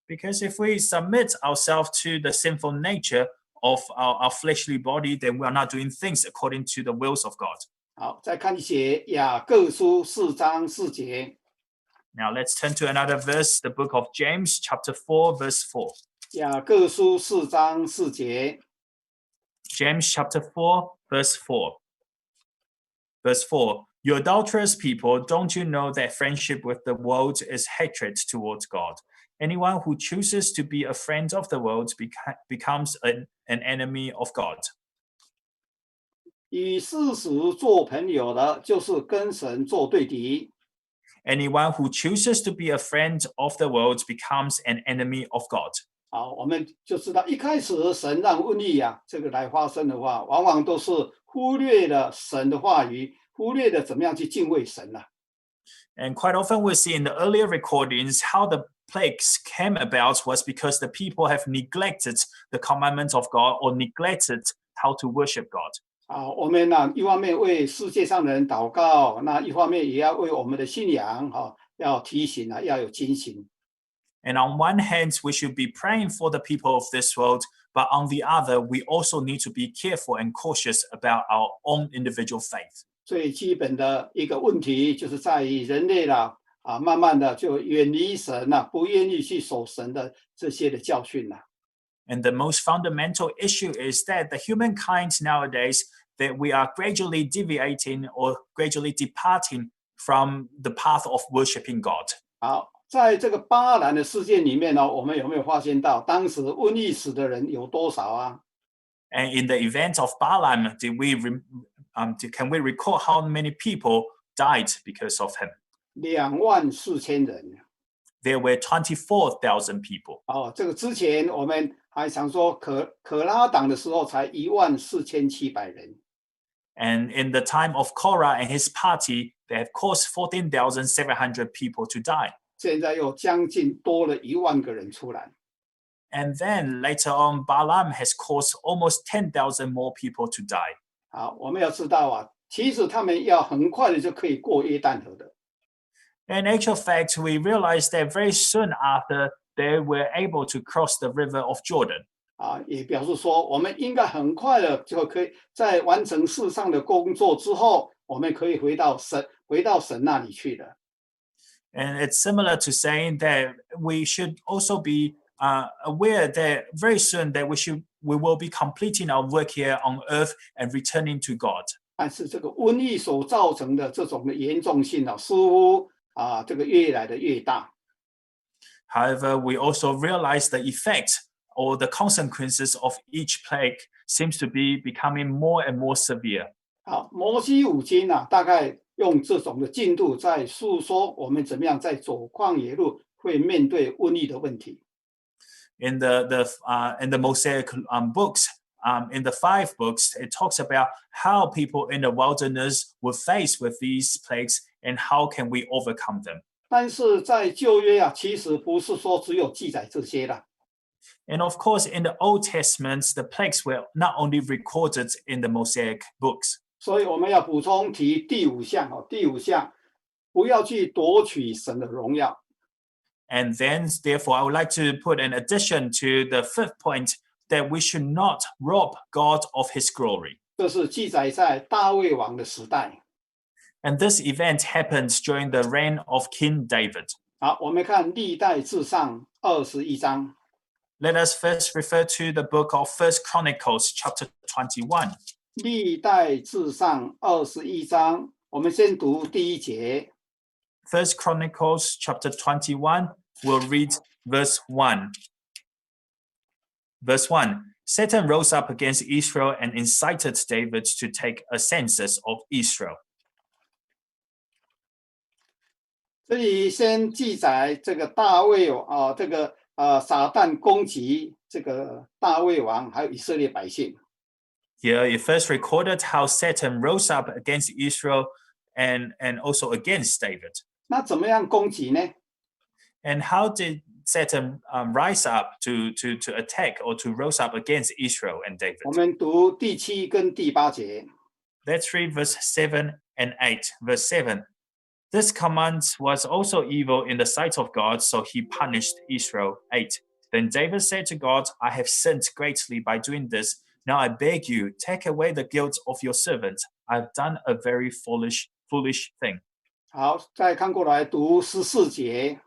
Because if we submit ourselves to the sinful nature of our fleshly body, then we are not doing things according to the wills of God.
好，再看一节雅各书4章4节。
Now let's turn to another verse, the book of James, chapter 4, verse 4.
雅各书4章4节。
James chapter 4, verse 4. Verse 4. You adulterous people, don't you know that friendship with the world is hatred towards God? Anyone who chooses to be a friend of the world becomes an enemy of God.
与世俗做朋友的，就是跟神做对敌。
Anyone who chooses to be a friend of the world becomes an enemy of God.
好，我们就知道一开始神让瘟疫这个来发生的话，往往都是忽略了神的话语，忽略了怎么样去敬畏神啊。
And quite often we see in the earlier recordings how the plagues came about was because the people have neglected the commandments of God or neglected how to worship God.
好，我们呢，一方面为世界上的人祷告，那一方面也要为我们的信仰要提醒要有警醒。
And on one hand, we should be praying for the people of this world, but on the other, we also need to be careful and cautious about our own individual faith.
最基本的一个问题就是在于人类慢慢的就远离神不愿意去守神的这些的教训
And the most fundamental issue is that the humankind nowadays, that we are gradually deviating or gradually departing from the path of worshiping God.
好，在这个巴兰的事件里面呢，我们有没有发现到当时瘟疫死的人有多少啊？
And in the event of Balaam, can we recall how many people died because of him?
24000人。
There were 24,000 people.
哦，这个之前我们还想说可拉党的时候才14700人。
And in the time of Korah and his party, they have caused 14,700 people to die.
现在又将近多了10000个人出来。
And then later on, Balaam has caused almost 10,000 more people to die.
好，我们要知道其实他们要很快的就可以过约旦河的。
In actual fact, we realized that very soon after, they were able to cross the river of Jordan.
也表示说，我们应该很快的就可以在完成世上的工作之后，我们可以回到神那里去的。
And it's similar to saying that we should also be aware that very soon that we will be completing our work here on earth and returning to God.
但是这个瘟疫所造成的这种的严重性似乎这个越来的越大。
However, we also realize the effect or the consequences of each plague seems to be becoming more and more severe.
好，摩西五经大概用这种的进度在诉说我们怎么样在走旷野路会面对瘟疫的问题。
In the Mosaic books, in the 5 books, it talks about how people in the wilderness were faced with these plagues and how can we overcome them.
但是在旧约其实不是说只有记载这些的。
And of course, in the Old Testament, the plagues were not only recorded in the Mosaic books.
所以我们要补充提第5项第5项，不要去夺取神的荣耀。
And then, therefore, I would like to put an addition to the 5th point that we should not rob God of his glory.
这是记载在大卫王的时代。
And this event happened during the reign of King David.
好，我们看历代志上21章。
Let us first refer to the book of 1 Chronicles, chapter 21.
历代志上21章，我们先读第1节。
1 Chronicles, chapter 21, we'll read verse 1. Verse 1, Satan rose up against Israel and incited David to take a census of Israel.
这里先记载这个大卫撒旦攻击这个大卫王还有以色列百姓。
Here it first recorded how Satan rose up against Israel and also against David.
那怎么样攻击呢？
And how did Satan rise up to attack or to rose up against Israel and
我
David?
们读第7跟第8节。
Let's read verse 7 and 8. Verse 7. This command was also evil in the sight of God, so he punished Israel. 8. Then David said to God, I have sinned greatly by doing this. Now I beg you, take away the guilt of your servant. I've done a very foolish thing.
好，再看过来读14节。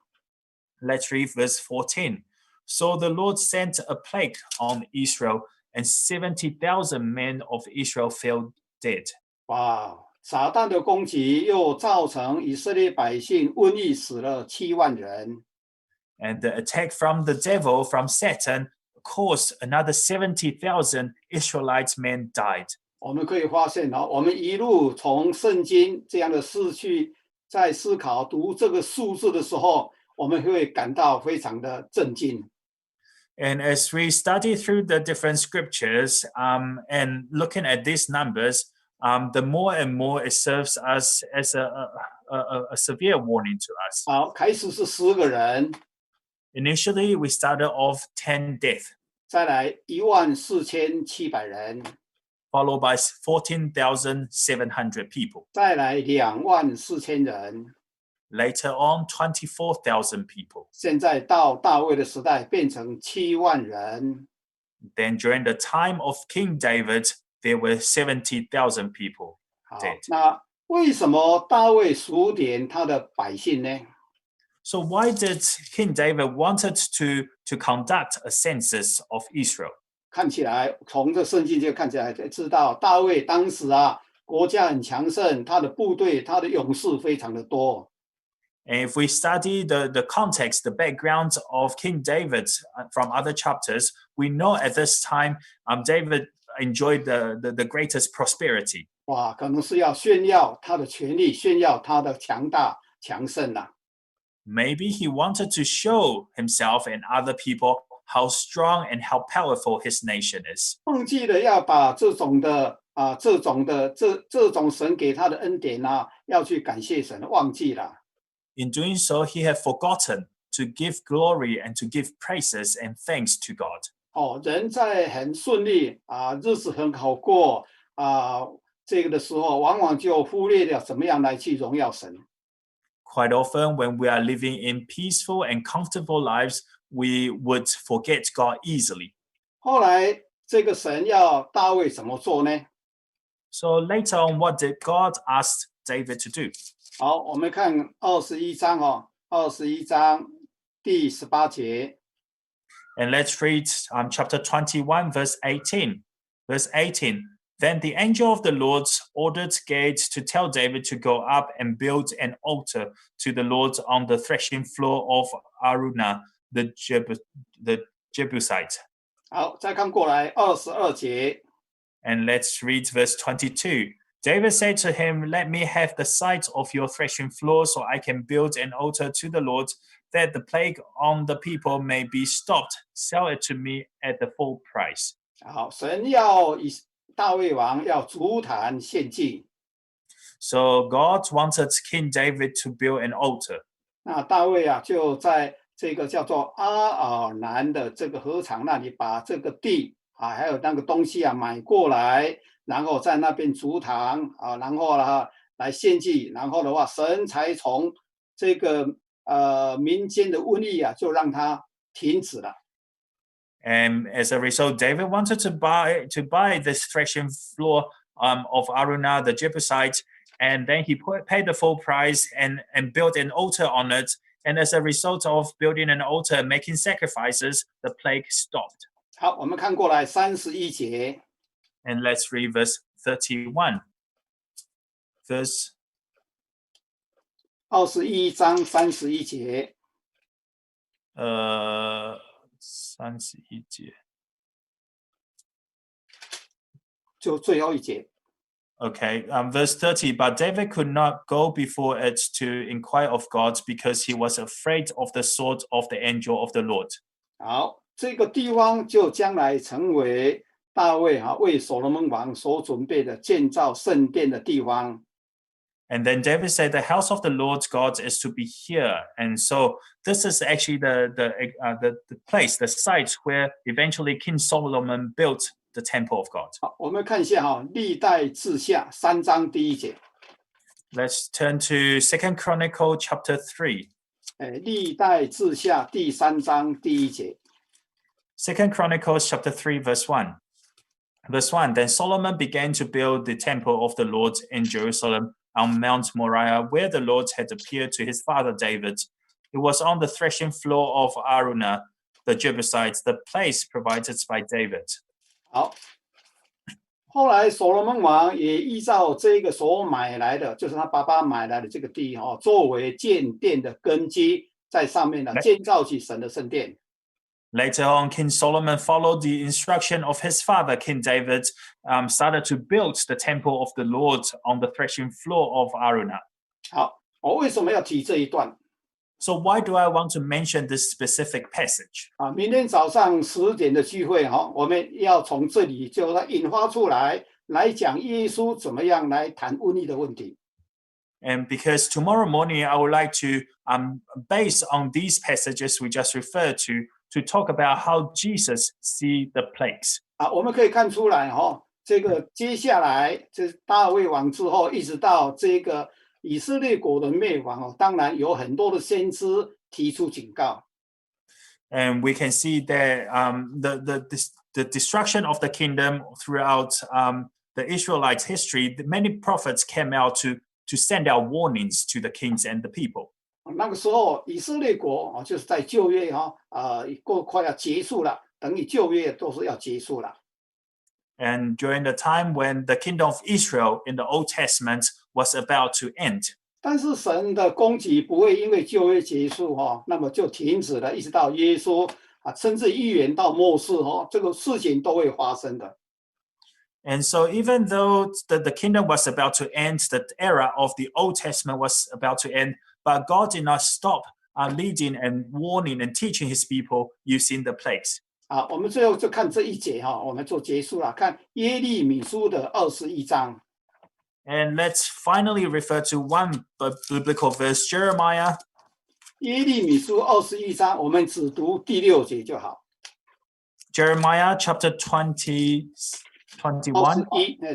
Let's read verse 14. So the Lord sent a plague on Israel, and 70,000 men of Israel fell dead.
哇，撒旦的攻击又造成以色列百姓瘟疫死了7万人。
And the attack from the devil, from Satan, caused another 70,000 Israelite men died.
我们可以发现我们一路从圣经这样的思绪在思考读这个数字的时候，我们会感到非常的震惊。
And as we study through the different scriptures and looking at these numbers, the more and more it serves us as a severe warning to us.
好，开始是10个人，
Initially, we started off 10 death,
再来14700人，
followed by 14,700 people.
再来24000人，
Later on, 24,000 people.
现在到大卫的时代变成7万人。
Then during the time of King David, there were 70,000 people
好
dead.，
那为什么大卫数点他的百姓呢？
So why did King David wanted to conduct a census of Israel?
看起来从这圣经就看起来就知道，大卫当时国家很强盛，他的部队、他的勇士非常的多。
And if we study the context, the background of King David from other chapters, we know at this time David enjoyed the greatest prosperity.
哇，可能是要炫耀他的权力，炫耀他的强大强盛呐。
Maybe he wanted to show himself and other people how strong and how powerful his nation is.
忘记了要把这种神给他的恩典要去感谢神，忘记了。
In doing so, he had forgotten to give glory and to give praises and thanks to God.
人在很顺利日子很好过这个的时候，往往就忽略了怎么样来去荣耀神。
Quite often, when we are living in peaceful and comfortable lives, we would forget God easily.
后来这个神要大卫怎么做呢？
So later on, what did God ask David to do?
好，我们看21章21章第18节。
And let's read chapter 21, verse 18. Verse 18. Then the angel of the Lord ordered Gad to tell David to go up and build an altar to the Lord on the threshing floor of Araunah, the Jebusite.
好，再看过来22节。
And let's read verse 22. David said to him, Let me have the site of your threshing floor so I can build an altar to the Lord, that the plague on the people may be stopped. Sell it to me at the full price.
好，神要以大卫王要筑坛献祭。
So God wanted King David to build an altar.
那大卫就在这个叫做阿尔南的这个禾场那里，把这个地还有那个东西买过来，然后在那边筑坛然后来献祭，然后的话，神才从这个民间的瘟疫就让它停止了。
And as a result, David wanted to buy this threshing floor of Araunah, the Jebusite, and then he paid the full price and built an altar on it. And as a result of building an altar and making sacrifices, the plague stopped.
好，我们看过来31节。
And let's read verse 31. Verse
21章31节。
31节。
就最后一节。
Okay, verse 30, but David could not go before it to inquire of God because he was afraid of the sword of the angel of the Lord.
好，这个地方就将来成为大卫为所罗门王所准备的建造圣殿的地方。
And then David said, the house of the Lord God is to be here. And so this is actually the place, the site where eventually King Solomon built the temple of God.
好，我们看一下历代志下3章第1节。
Let's turn to 2 Chronicle chapter 3.
历代志下第3章第1节。
2 Chronicles chapter 3, verse 1. Verse 1, then Solomon began to build the temple of the Lord in Jerusalem on Mount Moriah, where the Lord had appeared to his father David. It was on the threshing floor of Araunah, the Jebusites, the place provided by David.
好，后来所罗门王也依照这个所买来的，就是他爸爸买来的这个地作为建殿的根基，在上面呢建造起神的圣殿。
Later on, King Solomon followed the instruction of his father, King David, started to build the temple of the Lord on the threshing floor of Aruna.
好，我为什么要提这一段？
So why do I want to mention this specific passage?
明天早上10点的聚会我们要从这里就引发出来讲耶稣怎么样来谈瘟疫的问题。
And because tomorrow morning I would like to, based on these passages we just referred to talk about how Jesus see the plagues.
我们可以看出来这个接下来这大卫王之后，一直到这个以色列国的灭亡当然有很多的先知提出警告。
And we can see that the destruction of the kingdom throughout the Israelites' history, many prophets came out to send out warnings to the kings and the people.
那个时候以色列国就是在旧约快要结束了，等于旧约都是要结束了。
And during the time when the kingdom of Israel in the Old Testament was about to end.
但是神的攻击不会因为旧约结束那么就停止了，一直到耶稣甚至预言到末世这个事情都会发生的。
And so even though the kingdom was about to end, the era of the Old Testament was about to end, but God did not stop leading and warning and teaching his people using the plagues.
我们最后就看这一节我们做结束了，看耶利米书的21章。
And let's finally refer to one biblical verse, Jeremiah.
耶利米书21章，我们只读第6节就好。
Jeremiah chapter 21.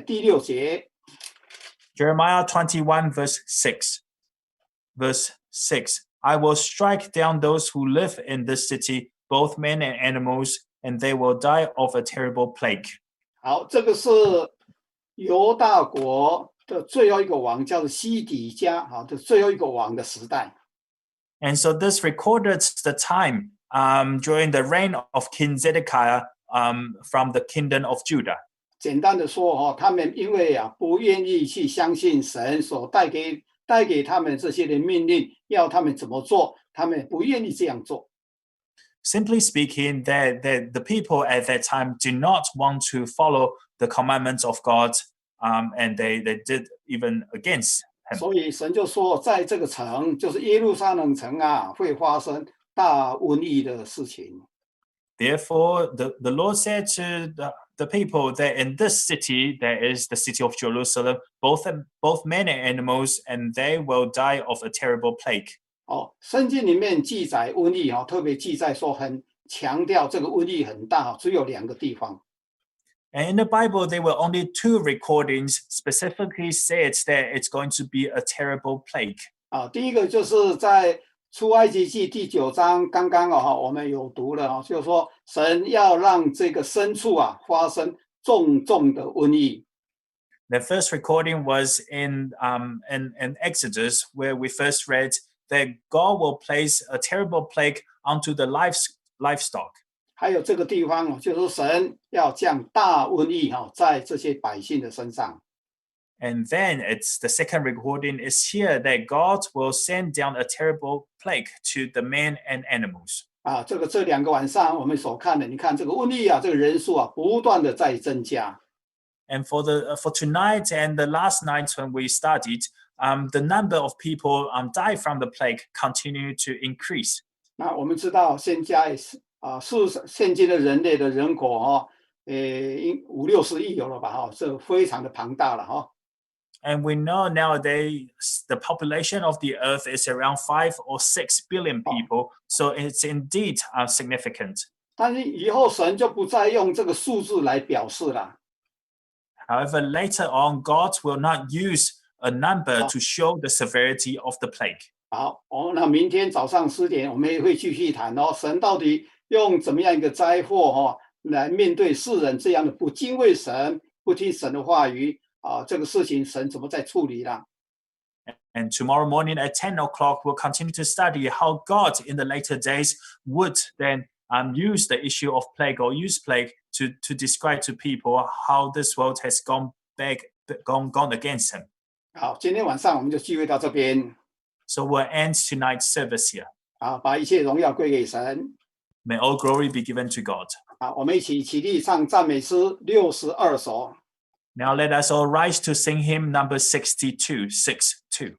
第6节。
Jeremiah 21 verse 6. Verse 6. I will strike down those who live in this city, both men and animals, and they will die of a terrible plague.
好，这个是犹大国的最后一个王，叫做西底家的最后一个王的时代。
And so this recorded the time during the reign of King Zedekiah from the kingdom of Judah.
简单的说他们因为不愿意去相信神所带给他们这些的命令，要他们怎么做，他们不愿意这样做。
Simply speaking, that the people at that time did not want to follow the commandments of God, and they did even against him.
所以神就说，在这个城，就是耶路撒冷城会发生大瘟疫的事情。
Therefore, the Lord said to the people that in this city, there is the city of Jerusalem, both men and animals, and they will die of a terrible plague.
圣经里面记载瘟疫特别记载说很强调这个瘟疫很大只有2个地方。
And in the Bible, there were only 2 recordings specifically said that it's going to be a terrible plague.
第一个就是在出埃及记第9章，刚刚我们有读了就是说神要让这个牲畜发生重重的瘟疫。
The first recording was in Exodus, where we first read that God will place a terrible plague onto the livestock.
还有这个地方就是说神要降大瘟疫在这些百姓的身上。
And then it's the second recording is here that God will send down a terrible plague to the men and animals.
这2个晚上我们所看的，你看这个瘟疫这个人数不断的在增加。
And for tonight and the last night when we studied, the number of people die from the plague continue to increase.
那我们知道现在现今的人类的人口50-60亿有了吧这非常的庞大了
And we know nowadays the population of the earth is around 5 or 6 billion people, so it's indeed significant.
但是以后神就不再用这个数字来表示了。
However, later on, God will not use a number to show the severity of the plague.
好那明天早上10点我们也会继续谈神到底用怎么样一个灾祸来面对世人这样的不敬畏神、不听神的话语这个事情神怎么在处理啦。
And tomorrow morning at 10 o'clock, we'll continue to study how God in the later days would then use the issue of plague or use plague to describe to people how this world has gone against him.
好，今天晚上我们就聚会到这边。
So we'll end tonight's service here.
好，把一切荣耀归给神。
May all glory be given to God.
好，我们一起起立唱赞美诗62首。
Now let us all rise to sing hymn number 62, 6-2.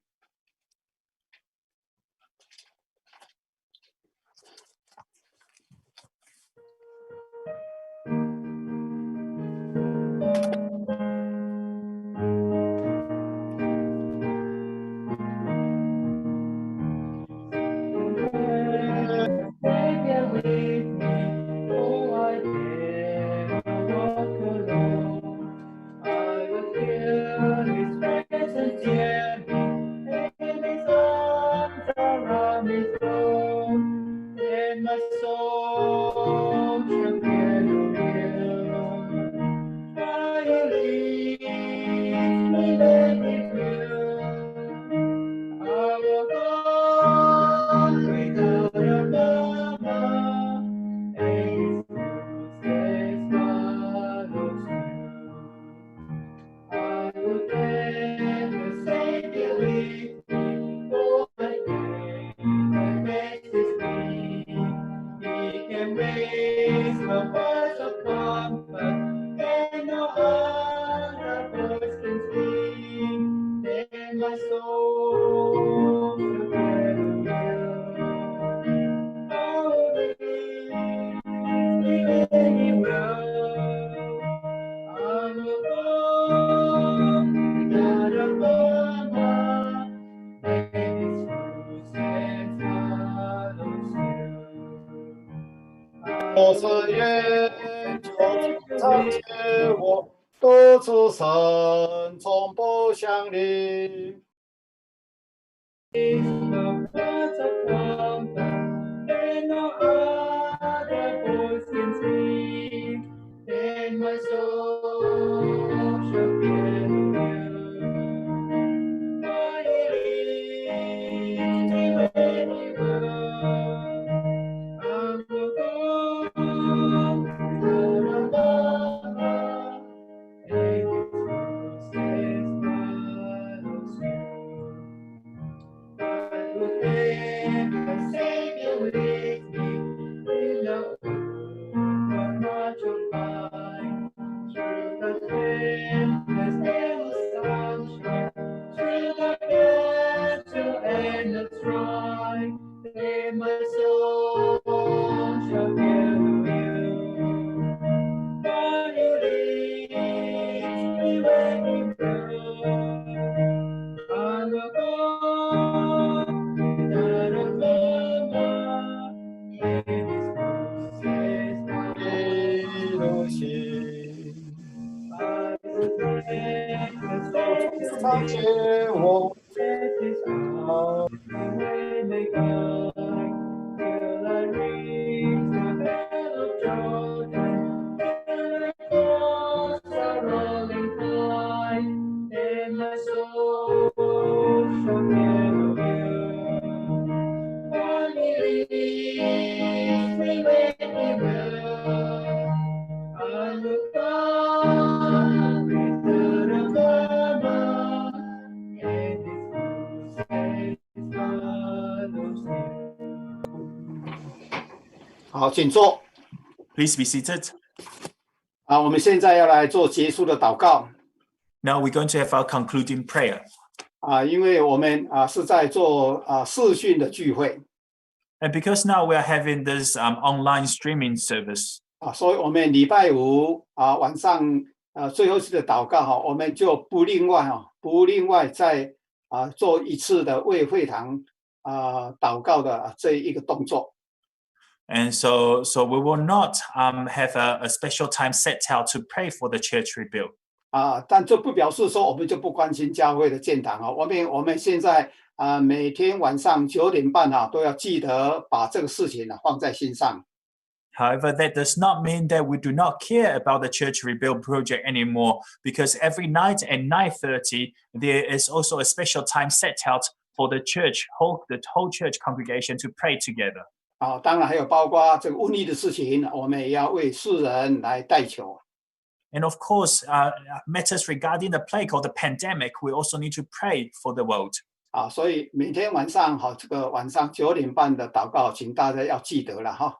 好，请坐。
Please be seated.
好，我们现在要来做结束的祷告。
Now we're going to have our concluding prayer.
因为我们是在做视讯的聚会。
And because now we are having this online streaming service.
所以我们礼拜五晚上最后一次的祷告我们就不另外再做一次的为会堂祷告的这一个动作。
And so we will not have a special time set out to pray for the church rebuild.
但这不表示说我们就不关心教会的建堂我们现在每天晚上9点半都要记得把这个事情放在心上。
However, that does not mean that we do not care about the church rebuild project anymore, because every night at 9:30 there is also a special time set out for the whole church congregation to pray together.
当然还有包括这个瘟疫的事情，我们也要为世人来代求。
And of course, matters regarding the plague or the pandemic, we also need to pray for the world.
所以每天晚上这个晚上9点半的祷告，请大家要记得了哈。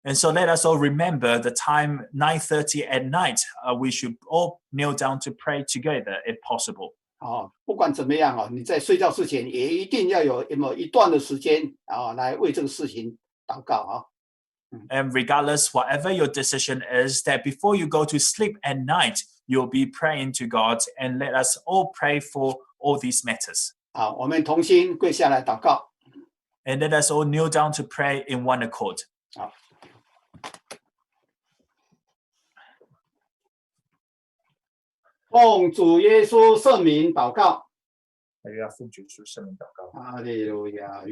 And so let us all remember the time 9:30 at night. We should all kneel down to pray together if possible.
不管怎么样你在睡觉之前也一定要有一段的时间来为这个事情祷告
And regardless, whatever your decision is, that before you go to sleep at night, you'll be praying to God. And let us all pray for all these matters.
我们同心跪下来祷告。
And let us all kneel down to pray in one accord.
奉主耶稣圣名祷告。
还要奉主耶稣圣名祷告。
哈利路亚。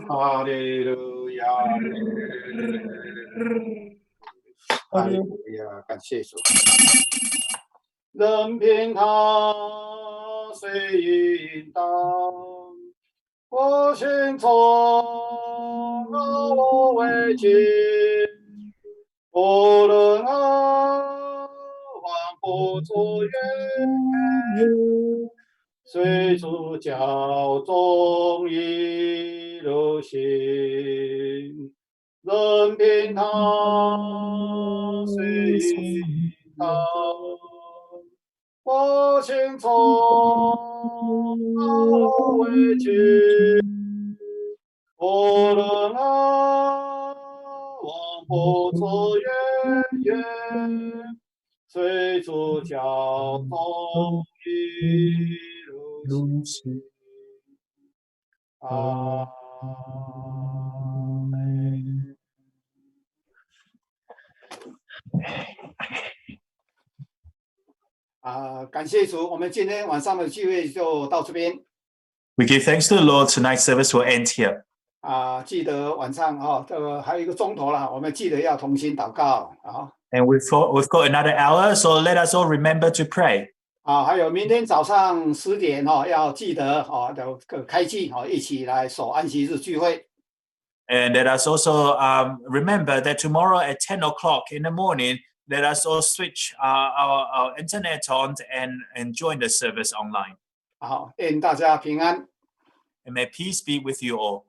哈利路亚，感谢主。任凭他随引导，我心中我为君，无论往不出远，随主教中一路行。任凭他随引导，我心中我为君，无论往不出远，随主教中一路行。阿门。感谢主，我们今天晚上的聚会就到这边。
We give thanks to the Lord. Tonight's service will end here.
记得晚上还有1个钟头了，我们记得要同心祷告啊。
And we've got another hour, so let us all remember to pray.
还有明天早上10点要记得开机一起来守安息日聚会。
And let us also remember that tomorrow at 10 o'clock in the morning, let us all switch our internet on and join the service online.
好，愿大家平安。
And may peace be with you all.